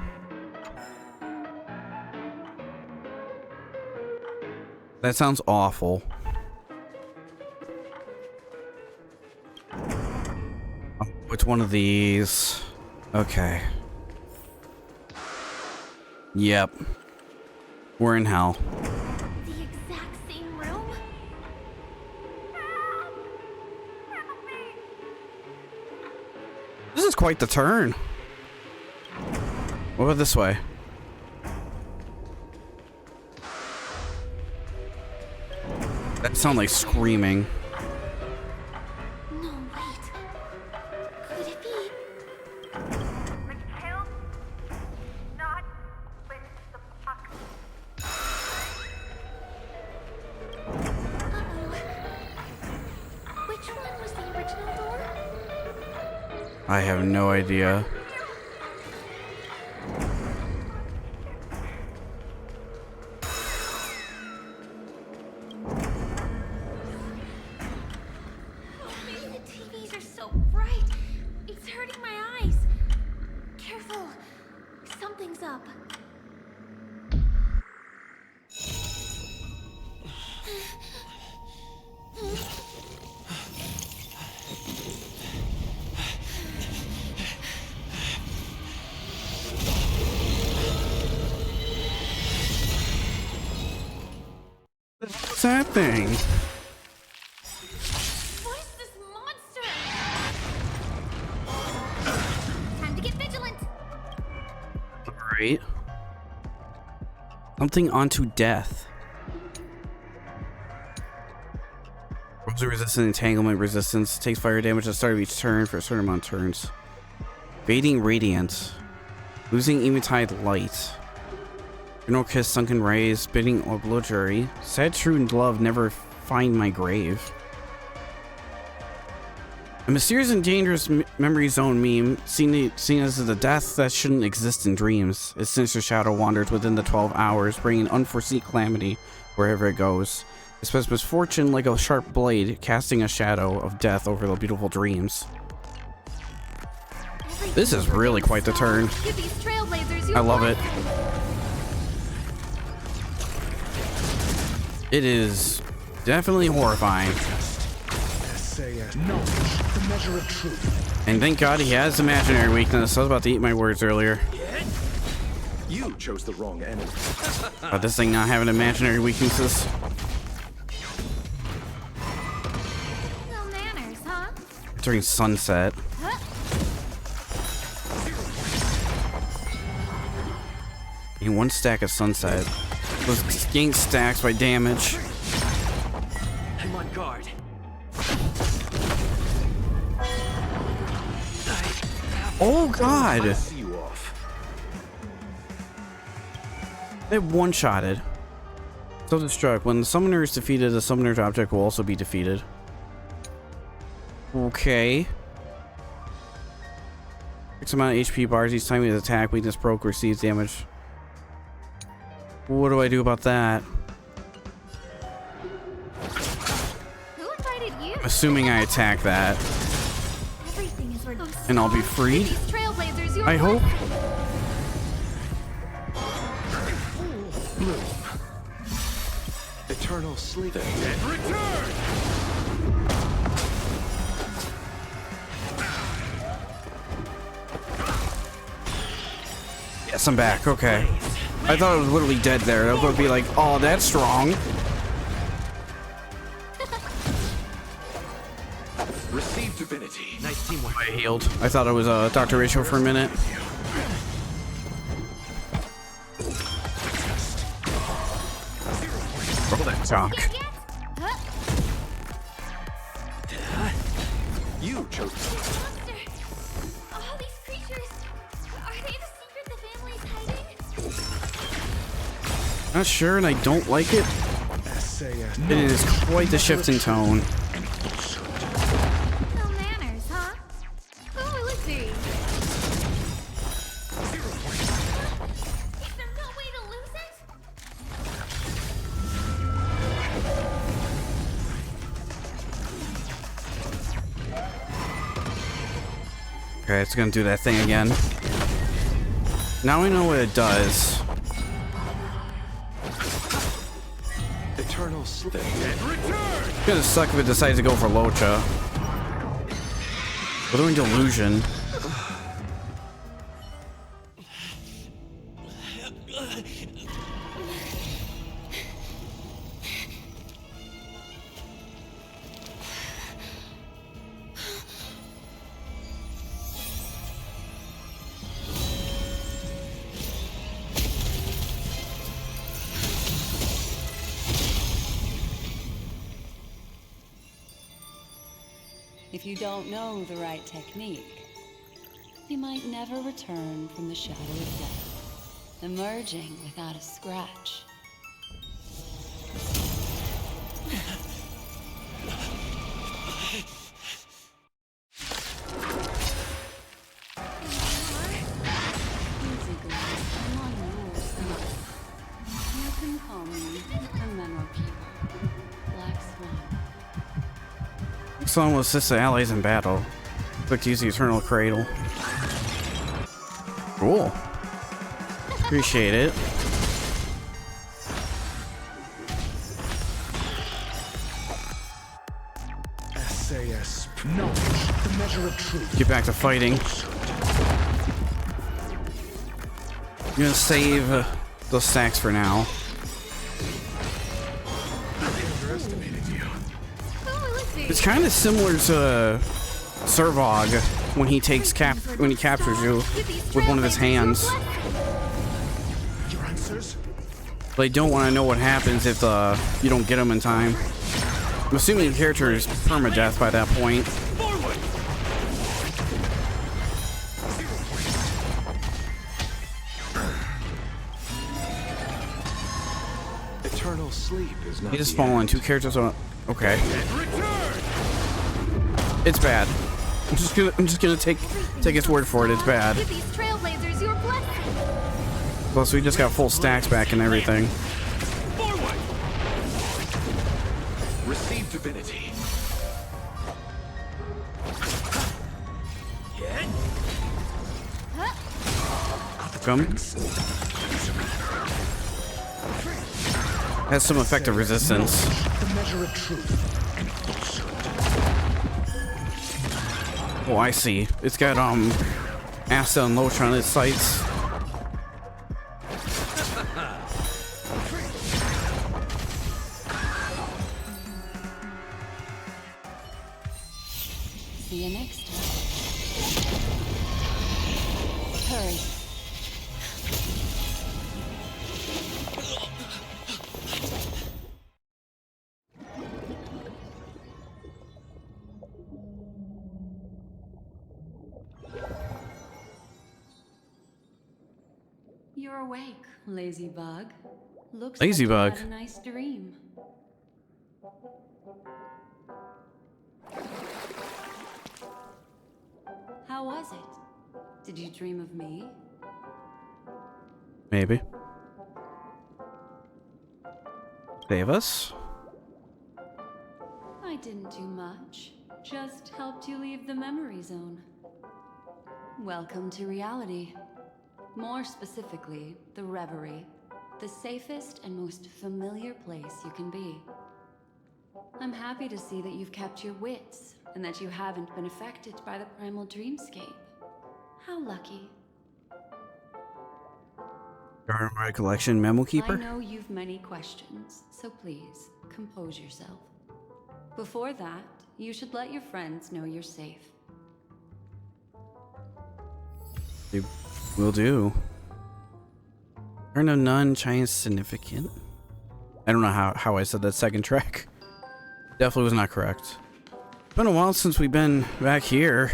Speaker 1: That sounds awful. Oh, which one of these? Okay. Yep. We're in hell.
Speaker 2: The exact same room? Help me.
Speaker 1: This is quite the turn. What about this way? Sound like screaming.
Speaker 2: No, wait. Could it be?
Speaker 8: Kill, not with the box.
Speaker 2: Uh-oh. Which one was the original door?
Speaker 1: I have no idea.
Speaker 2: The TVs are so bright. It's hurting my eyes. Careful. Something's up.
Speaker 1: What's that thing?
Speaker 2: What is this monster? Time to get vigilant.
Speaker 1: Alright. Something onto death. Corrosive resistance, entanglement resistance. Takes fire damage at the start of each turn for a certain amount of turns. Fading radiance. Losing eventide light. No kiss, sunken rays, bidding obligatory. Sad true love never find my grave. A mysterious and dangerous memory zone meme, seen as the death that shouldn't exist in dreams. Its sinister shadow wanders within the 12 hours, bringing unforeseen calamity wherever it goes. It spreads misfortune like a sharp blade, casting a shadow of death over the beautiful dreams. This is really quite the turn.
Speaker 2: Give these trailblazers
Speaker 1: I love it. It is definitely horrifying.
Speaker 6: Knowledge, the measure of truth.
Speaker 1: And thank God he has imaginary weakness. I was about to eat my words earlier.
Speaker 6: You chose the wrong enemy.
Speaker 1: About this thing not having imaginary weaknesses.
Speaker 2: No manners, huh?
Speaker 1: During sunset. In one stack of sunset. Was gain stacks by damage.
Speaker 7: I'm on guard.
Speaker 1: Oh God!
Speaker 6: See you off.
Speaker 1: They one-shotted. Self-destruct. When the summoner is defeated, the summoner's object will also be defeated. Okay. X amount of HP bars each time his attack, weakness broke, receives damage. What do I do about that?
Speaker 2: Who invited you?
Speaker 1: Assuming I attack that.
Speaker 2: Everything is working.
Speaker 1: And I'll be freed?
Speaker 2: These trailblazers, you're
Speaker 1: I hope.
Speaker 6: Bloom. Eternal sleep.
Speaker 7: And return!
Speaker 1: Yes, I'm back. Okay. I thought it was literally dead there. I was going to be like, oh, that's strong.
Speaker 6: Receive divinity.
Speaker 7: Nice teamwork.
Speaker 1: I healed. I thought it was Dr. Ratio for a minute. Roll that chalk.
Speaker 6: You chose.
Speaker 2: Monster! All these creatures, are they the secret the family's hiding?
Speaker 1: Not sure, and I don't like it. It is quite the shift in tone.
Speaker 2: No manners, huh? Who will it be? Is there no way to lose it?
Speaker 1: Okay, it's gonna do that thing again. Now we know what it does.
Speaker 6: Eternal sleep.
Speaker 7: And return!
Speaker 1: It's gonna suck if it decides to go for Locha. We're doing Delusion.
Speaker 9: If you don't know the right technique, you might never return from the shadow of death, emerging without a scratch. Easy girl, I'm on your side. You can call me a memo keeper, Black Swan.
Speaker 1: Someone will assist the allies in battle. Click to use the Eternal Cradle. Cool. Appreciate it.
Speaker 6: SAS. Knowledge, the measure of truth.
Speaker 1: Get back to fighting. I'm gonna save those stacks for now. It's kind of similar to Servog when he captures you with one of his hands.
Speaker 6: Your answers?
Speaker 1: But I don't want to know what happens if you don't get him in time. I'm assuming the character is permadeath by that point.
Speaker 6: Eternal sleep is not.
Speaker 1: He just fallen. Two characters on. Okay. It's bad. I'm just gonna take his word for it. It's bad.
Speaker 2: Give these trailblazers your blessing.
Speaker 1: Plus, we just got full stacks back and everything.
Speaker 7: Forward! Receive divinity.
Speaker 1: Come. Has some effective resistance.
Speaker 6: The measure of truth and falsehood.
Speaker 1: Oh, I see. It's got Asta and Lotra on its sights.
Speaker 9: See you next time. Hurry. You're awake, lazy bug. Looks
Speaker 1: Lazy
Speaker 9: like you
Speaker 1: bug.
Speaker 9: had a nice dream. How was it? Did you dream of me?
Speaker 1: Maybe. Save us?
Speaker 9: I didn't do much. Just helped you leave the memory zone. Welcome to reality. More specifically, the Reverie. The safest and most familiar place you can be. I'm happy to see that you've kept your wits, and that you haven't been affected by the primal dreamscape. How lucky.
Speaker 1: Garden Recollection Memo
Speaker 9: I
Speaker 1: Keeper?
Speaker 9: know you've many questions, so please, compose yourself. Before that, you should let your friends know you're safe.
Speaker 1: Will do. Turn of none, Chinese significant. I don't know how I said that second track. Definitely was not correct. It's been a while since we've been back here.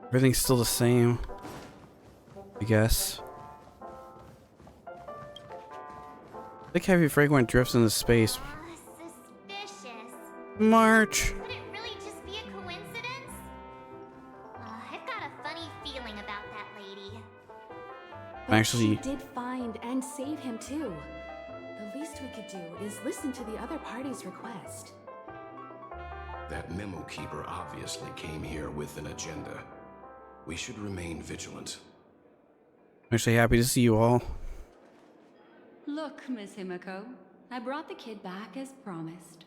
Speaker 1: Everything's still the same, I guess. I think heavy fragment drifts into space.
Speaker 2: Suspicious.
Speaker 1: March.
Speaker 2: Could it really just be a coincidence? I've got a funny feeling about that lady.
Speaker 1: Actually,
Speaker 10: She did find and save him too. The least we could do is listen to the other party's request.
Speaker 11: That memo keeper obviously came here with an agenda. We should remain vigilant.
Speaker 1: I'm actually happy to see you all.
Speaker 9: Look, Miss Himiko, I brought the kid back as promised.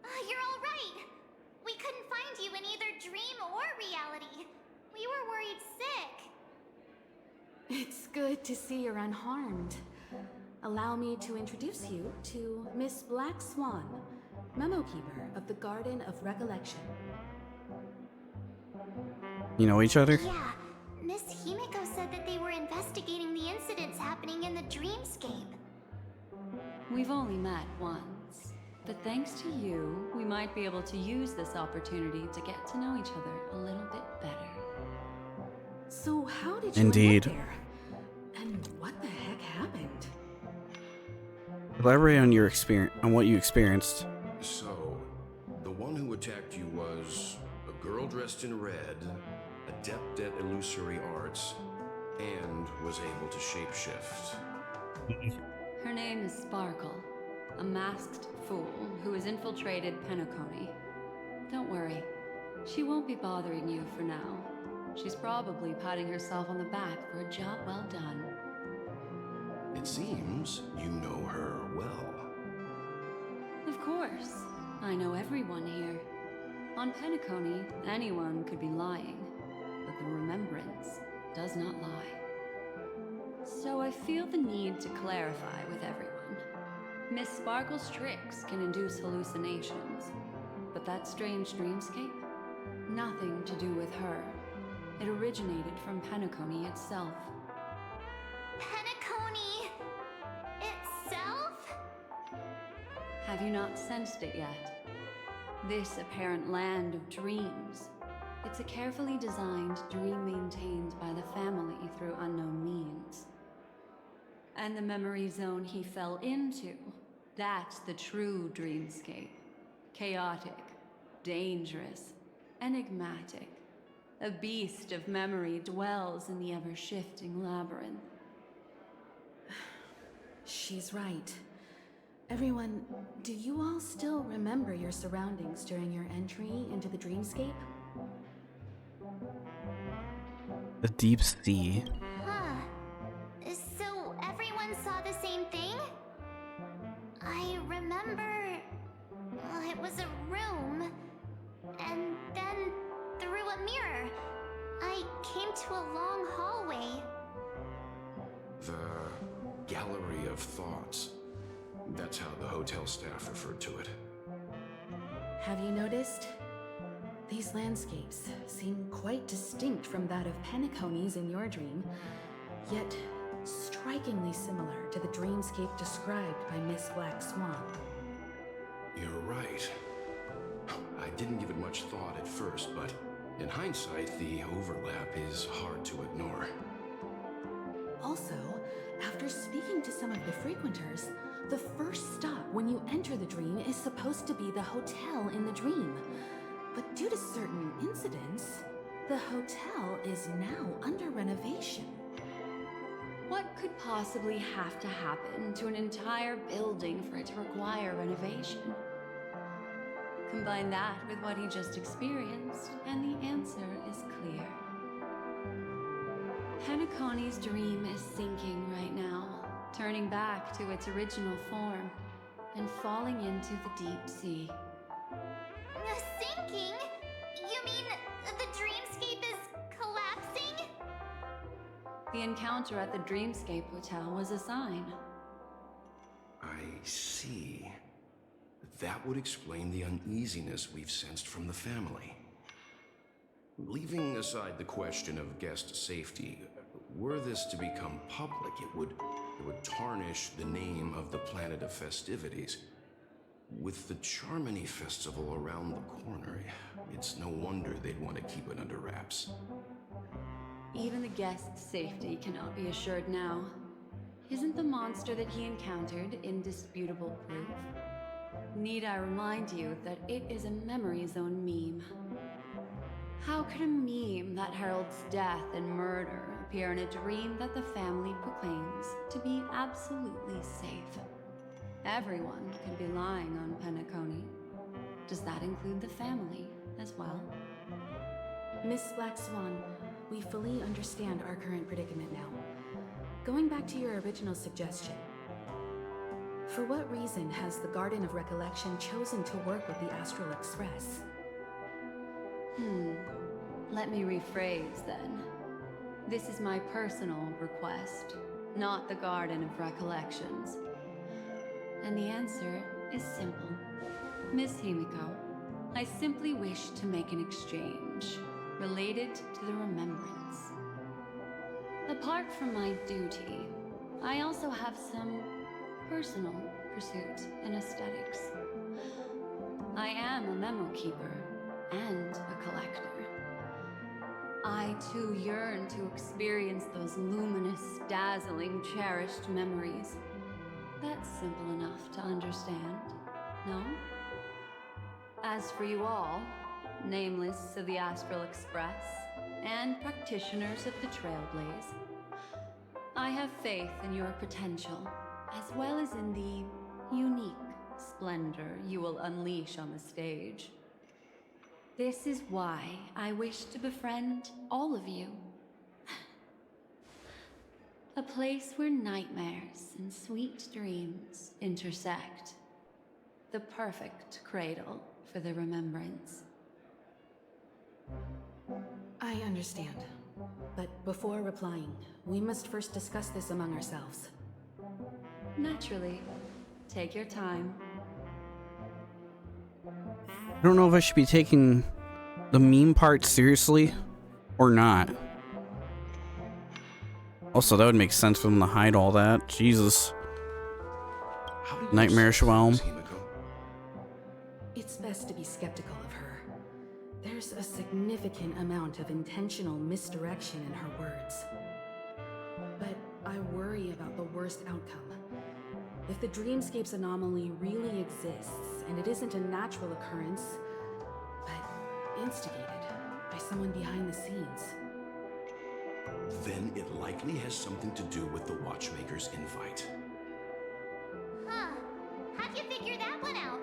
Speaker 2: You're all right. We couldn't find you in either dream or reality. We were worried sick.
Speaker 10: It's good to see you're unharmed. Allow me to introduce you to Miss Black Swan, Memo Keeper of the Garden of Recollection.
Speaker 1: You know each other?
Speaker 2: Yeah, Miss Himiko said that they were investigating the incidents happening in the Dreamscape.
Speaker 9: We've only met once. But thanks to you, we might be able to use this opportunity to get to know each other a little bit better.
Speaker 10: So how did you
Speaker 1: Indeed.
Speaker 10: end up there? And what the heck happened?
Speaker 1: Elaborate on your experience, on what you experienced.
Speaker 11: So, the one who attacked you was a girl dressed in red, adept at illusory arts, and was able to shapeshift.
Speaker 9: Her name is Sparkle, a masked fool who has infiltrated Penacony. Don't worry, she won't be bothering you for now. She's probably patting herself on the back for a job well done.
Speaker 11: It seems you know her well.
Speaker 9: Of course, I know everyone here. On Penacony, anyone could be lying, but the remembrance does not lie. So I feel the need to clarify with everyone. Miss Sparkle's tricks can induce hallucinations, but that strange dreamscape? Nothing to do with her. It originated from Penacony itself.
Speaker 2: Penacony itself?
Speaker 9: Have you not sensed it yet? This apparent land of dreams. It's a carefully designed dream maintained by the family through unknown means. And the memory zone he fell into, that's the true dreamscape. Chaotic, dangerous, enigmatic. A beast of memory dwells in the ever-shifting labyrinth.
Speaker 10: She's right. Everyone, do you all still remember your surroundings during your entry into the dreamscape?
Speaker 1: The deep sea.
Speaker 2: Huh. So everyone saw the same thing? I remember... it was a room. And then, through a mirror, I came to a long hallway.
Speaker 11: The Gallery of Thoughts. That's how the hotel staff referred to it.
Speaker 10: Have you noticed? These landscapes seem quite distinct from that of Penacony's in your dream, yet strikingly similar to the dreamscape described by Miss Black Swan.
Speaker 11: You're right. I didn't give it much thought at first, but in hindsight, the overlap is hard to ignore.
Speaker 10: Also, after speaking to some of the frequenters, the first stop when you enter the dream is supposed to be the hotel in the dream. But due to certain incidents, the hotel is now under renovation.
Speaker 9: What could possibly have to happen to an entire building for it to require renovation? Combine that with what he just experienced, and the answer is clear. Penacony's dream is sinking right now, turning back to its original form, and falling into the deep sea.
Speaker 2: Sinking? You mean the dreamscape is collapsing?
Speaker 9: The encounter at the Dreamscape Hotel was a sign.
Speaker 11: I see. That would explain the uneasiness we've sensed from the family. Leaving aside the question of guest safety, were this to become public, it would tarnish the name of the planet of festivities. With the Charmony Festival around the corner, it's no wonder they'd want to keep it under wraps.
Speaker 9: Even the guest's safety cannot be assured now. Isn't the monster that he encountered indisputable proof? Need I remind you that it is a memory zone meme? How could a meme that heralds death and murder appear in a dream that the family proclaims to be absolutely safe? Everyone could be lying on Penacony. Does that include the family as well?
Speaker 10: Miss Black Swan, we fully understand our current predicament now. Going back to your original suggestion, for what reason has the Garden of Recollection chosen to work with the Astral Express?
Speaker 9: Let me rephrase then. This is my personal request, not the Garden of Recollections. And the answer is simple. Miss Himiko, I simply wish to make an exchange related to the remembrance. Apart from my duty, I also have some personal pursuits in aesthetics. I am a memo keeper and a collector. I too yearn to experience those luminous, dazzling, cherished memories. That's simple enough to understand, no? As for you all, nameless of the Astral Express, and practitioners of the Trailblaze, I have faith in your potential, as well as in the unique splendor you will unleash on the stage. This is why I wish to befriend all of you. A place where nightmares and sweet dreams intersect. The perfect cradle for the remembrance.
Speaker 10: I understand. But before replying, we must first discuss this among ourselves.
Speaker 9: Naturally. Take your time.
Speaker 1: I don't know if I should be taking the meme part seriously or not. Also, that would make sense for them to hide all that. Jesus. Nightmarish realm.
Speaker 10: It's best to be skeptical of her. There's a significant amount of intentional misdirection in her words. But I worry about the worst outcome. If the Dreamscape's anomaly really exists, and it isn't a natural occurrence, but instigated by someone behind the scenes,
Speaker 11: then it likely has something to do with the Watchmaker's invite.
Speaker 2: Huh. How'd you figure that one out?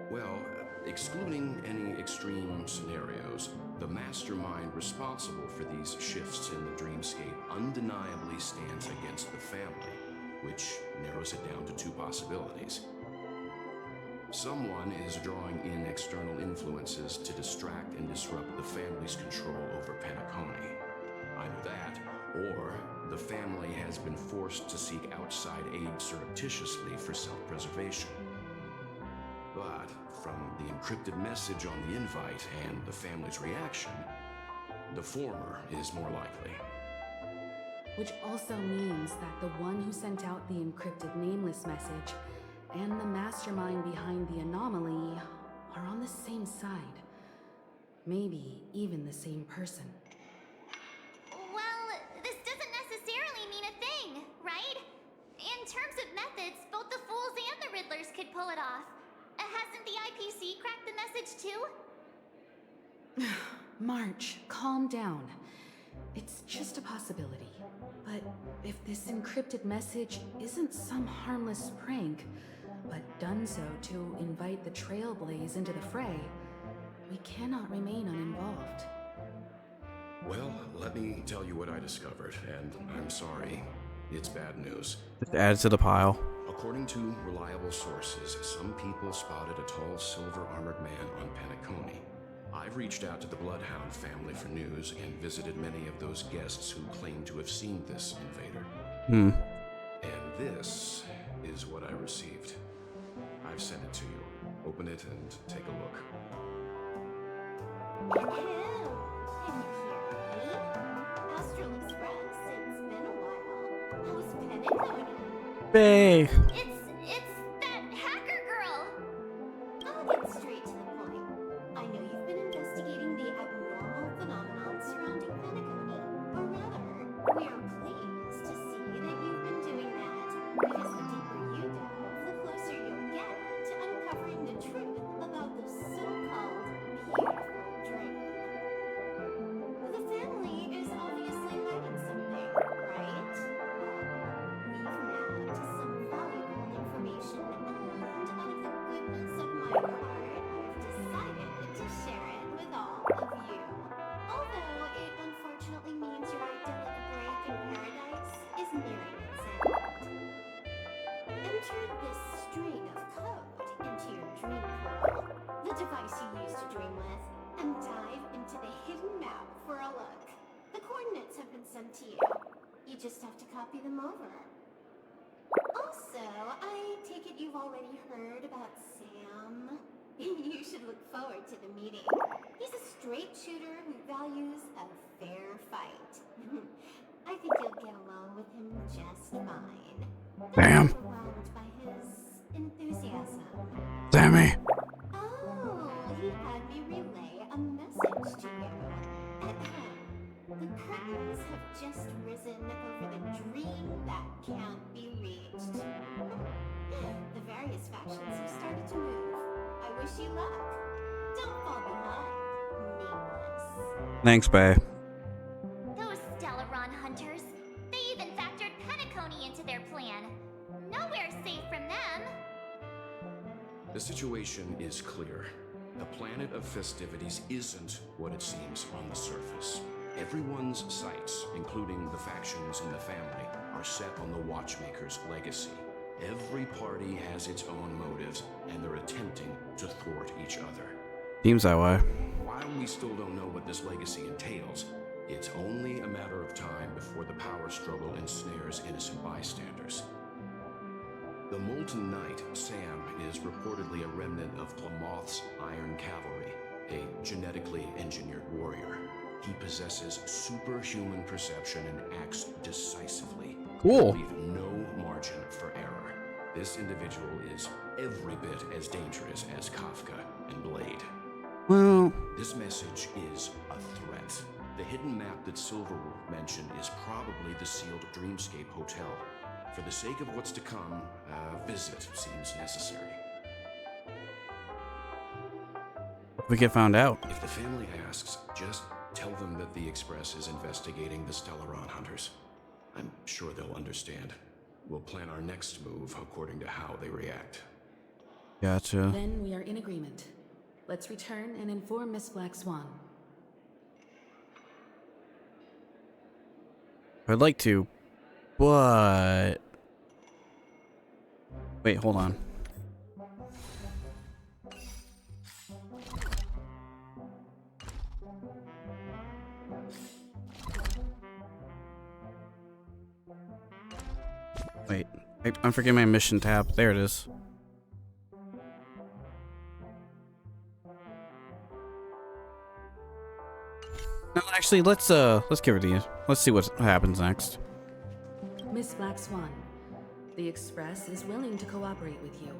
Speaker 11: Well, excluding any extreme scenarios, the mastermind responsible for these shifts in the Dreamscape undeniably stands against the family, which narrows it down to two possibilities. Someone is drawing in external influences to distract and disrupt the family's control over Penacony. Either that, or the family has been forced to seek outside aid surreptitiously for self-preservation. But from the encrypted message on the invite and the family's reaction, the former is more likely.
Speaker 10: which also means that the one who sent out the encrypted nameless message and the mastermind behind the anomaly are on the same side. Maybe even the same person.
Speaker 2: Well, this doesn't necessarily mean a thing, right? In terms of methods, both the Fools and the Riddlers could pull it off. Hasn't the IPC cracked the message too?
Speaker 10: March, calm down. It's just a possibility. But if this encrypted message isn't some harmless prank, but done so to invite the Trailblaze into the fray, we cannot remain uninvolved.
Speaker 11: Well, let me tell you what I discovered, and I'm sorry, it's bad news.
Speaker 1: Just add to the pile.
Speaker 11: According to reliable sources, some people spotted a tall silver-armored man on Penacony. I've reached out to the Bloodhound family for news and visited many of those guests who claim to have seen this invader. And this is what I received. I've sent it to you. Open it and take a look.
Speaker 5: Hello. Can you hear me? Astral Express, it's been a while. How's Penacony?
Speaker 1: Bay.
Speaker 2: It's that hacker girl!
Speaker 5: I'll get straight to the point. I know you've been investigating the abnormal phenomenon surrounding Penacony. Or rather, we are pleased to see that you've been doing that. Because the deeper you delve, the closer you'll get to uncovering the truth about the so-called beautiful dream. The family is obviously hiding something, right? We've nabbed some valuable information, and out of the goodness of my heart, I've decided to share it with all of you. Although it unfortunately means your idyllic break in paradise is nearing its end. Enter this string of code into your dream portal, the device you use to dream with, and dive into the hidden map for a look. The coordinates have been sent to you. You just have to copy them over. Also, I take it you've already heard about Sam. You should look forward to the meeting. He's a straight shooter who values a fair fight. I think you'll get along with him just fine.
Speaker 1: Damn.
Speaker 5: Overwhelmed by his enthusiasm.
Speaker 1: Sammy. Thanks, Bay.
Speaker 2: Those Stellaron hunters. They even factored Penacony into their plan. Nowhere safe from them.
Speaker 11: The situation is clear. The planet of festivities isn't what it seems on the surface. Everyone's sights, including the factions in the family, are set on the Watchmaker's legacy. Every party has its own motives, and they're attempting to thwart each other.
Speaker 1: Seems that way.
Speaker 11: While we still don't know what this legacy entails, it's only a matter of time before the power struggle ensnares innocent bystanders. The Molten Knight, Sam, is reportedly a remnant of Plamoth's Iron Cavalry, a genetically engineered warrior. He possesses superhuman perception and acts decisively.
Speaker 1: Cool.
Speaker 11: Leave no margin for error. This individual is every bit as dangerous as Kafka and Blade.
Speaker 1: Well,
Speaker 11: This message is a threat. The hidden map that Silverwolf mentioned is probably the sealed Dreamscape Hotel. For the sake of what's to come, a visit seems necessary.
Speaker 1: we get found out.
Speaker 11: If the family asks, just tell them that the Express is investigating the Stellaron hunters. I'm sure they'll understand. We'll plan our next move according to how they react.
Speaker 1: Gotcha.
Speaker 10: Then we are in agreement. Let's return and inform Miss Black Swan.
Speaker 1: I'd like to, but... Wait, hold on. Wait, I'm forgetting my mission tab. There it is. No, actually, let's give her the. Let's see what happens next.
Speaker 10: Miss Black Swan, the Express is willing to cooperate with you.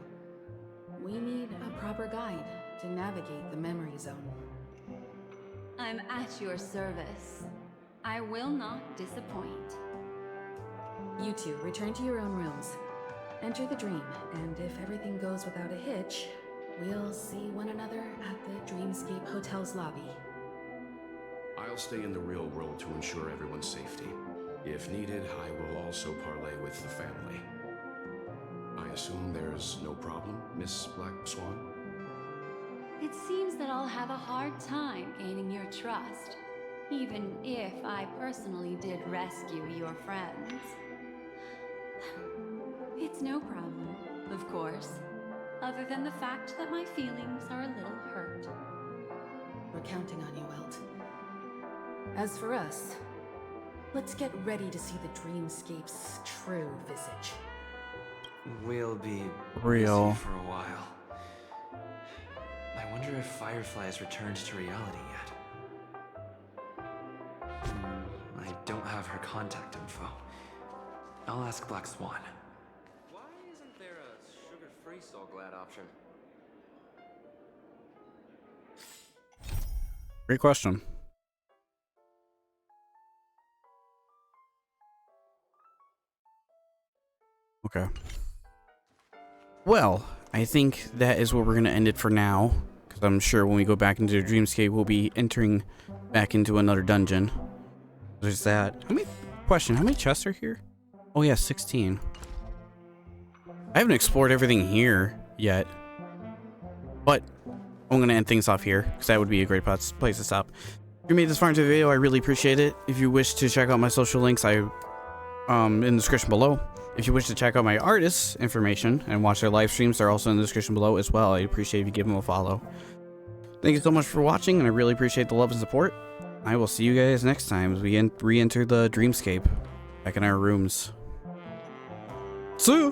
Speaker 10: We need a proper guide to navigate the memory zone.
Speaker 9: I'm at your service. I will not disappoint.
Speaker 10: You two return to your own rooms. Enter the dream, and if everything goes without a hitch, we'll see one another at the Dreamscape Hotel's lobby.
Speaker 11: I'll stay in the real world to ensure everyone's safety. If needed, I will also parlay with the family. I assume there's no problem, Miss Black Swan?
Speaker 9: It seems that I'll have a hard time gaining your trust, even if I personally did rescue your friends. It's no problem, of course, other than the fact that my feelings are a little hurt.
Speaker 10: We're counting on you, Welt. As for us, let's get ready to see the Dreamscape's true visage.
Speaker 3: We'll be
Speaker 1: Real.
Speaker 3: busy for a while. I wonder if Firefly has returned to reality yet. I don't have her contact info. I'll ask Black Swan.
Speaker 12: Why isn't there a sugar-free Salt Glad option?
Speaker 1: Great question. Okay. Well, I think that is where we're going to end it for now. Because I'm sure when we go back into the Dreamscape, we'll be entering back into another dungeon. There's that. How many chests are here? Oh yeah, 16. I haven't explored everything here yet. But I'm going to end things off here. Because that would be a great place to stop. If you made this far into the video, I really appreciate it. If you wish to check out my social links, in the description below. If you wish to check out my artists' information and watch their live streams, they're also in the description below as well. I'd appreciate if you give them a follow. Thank you so much for watching, and I really appreciate the love and support. I will see you guys next time as we re-enter the Dreamscape back in our rooms. See ya!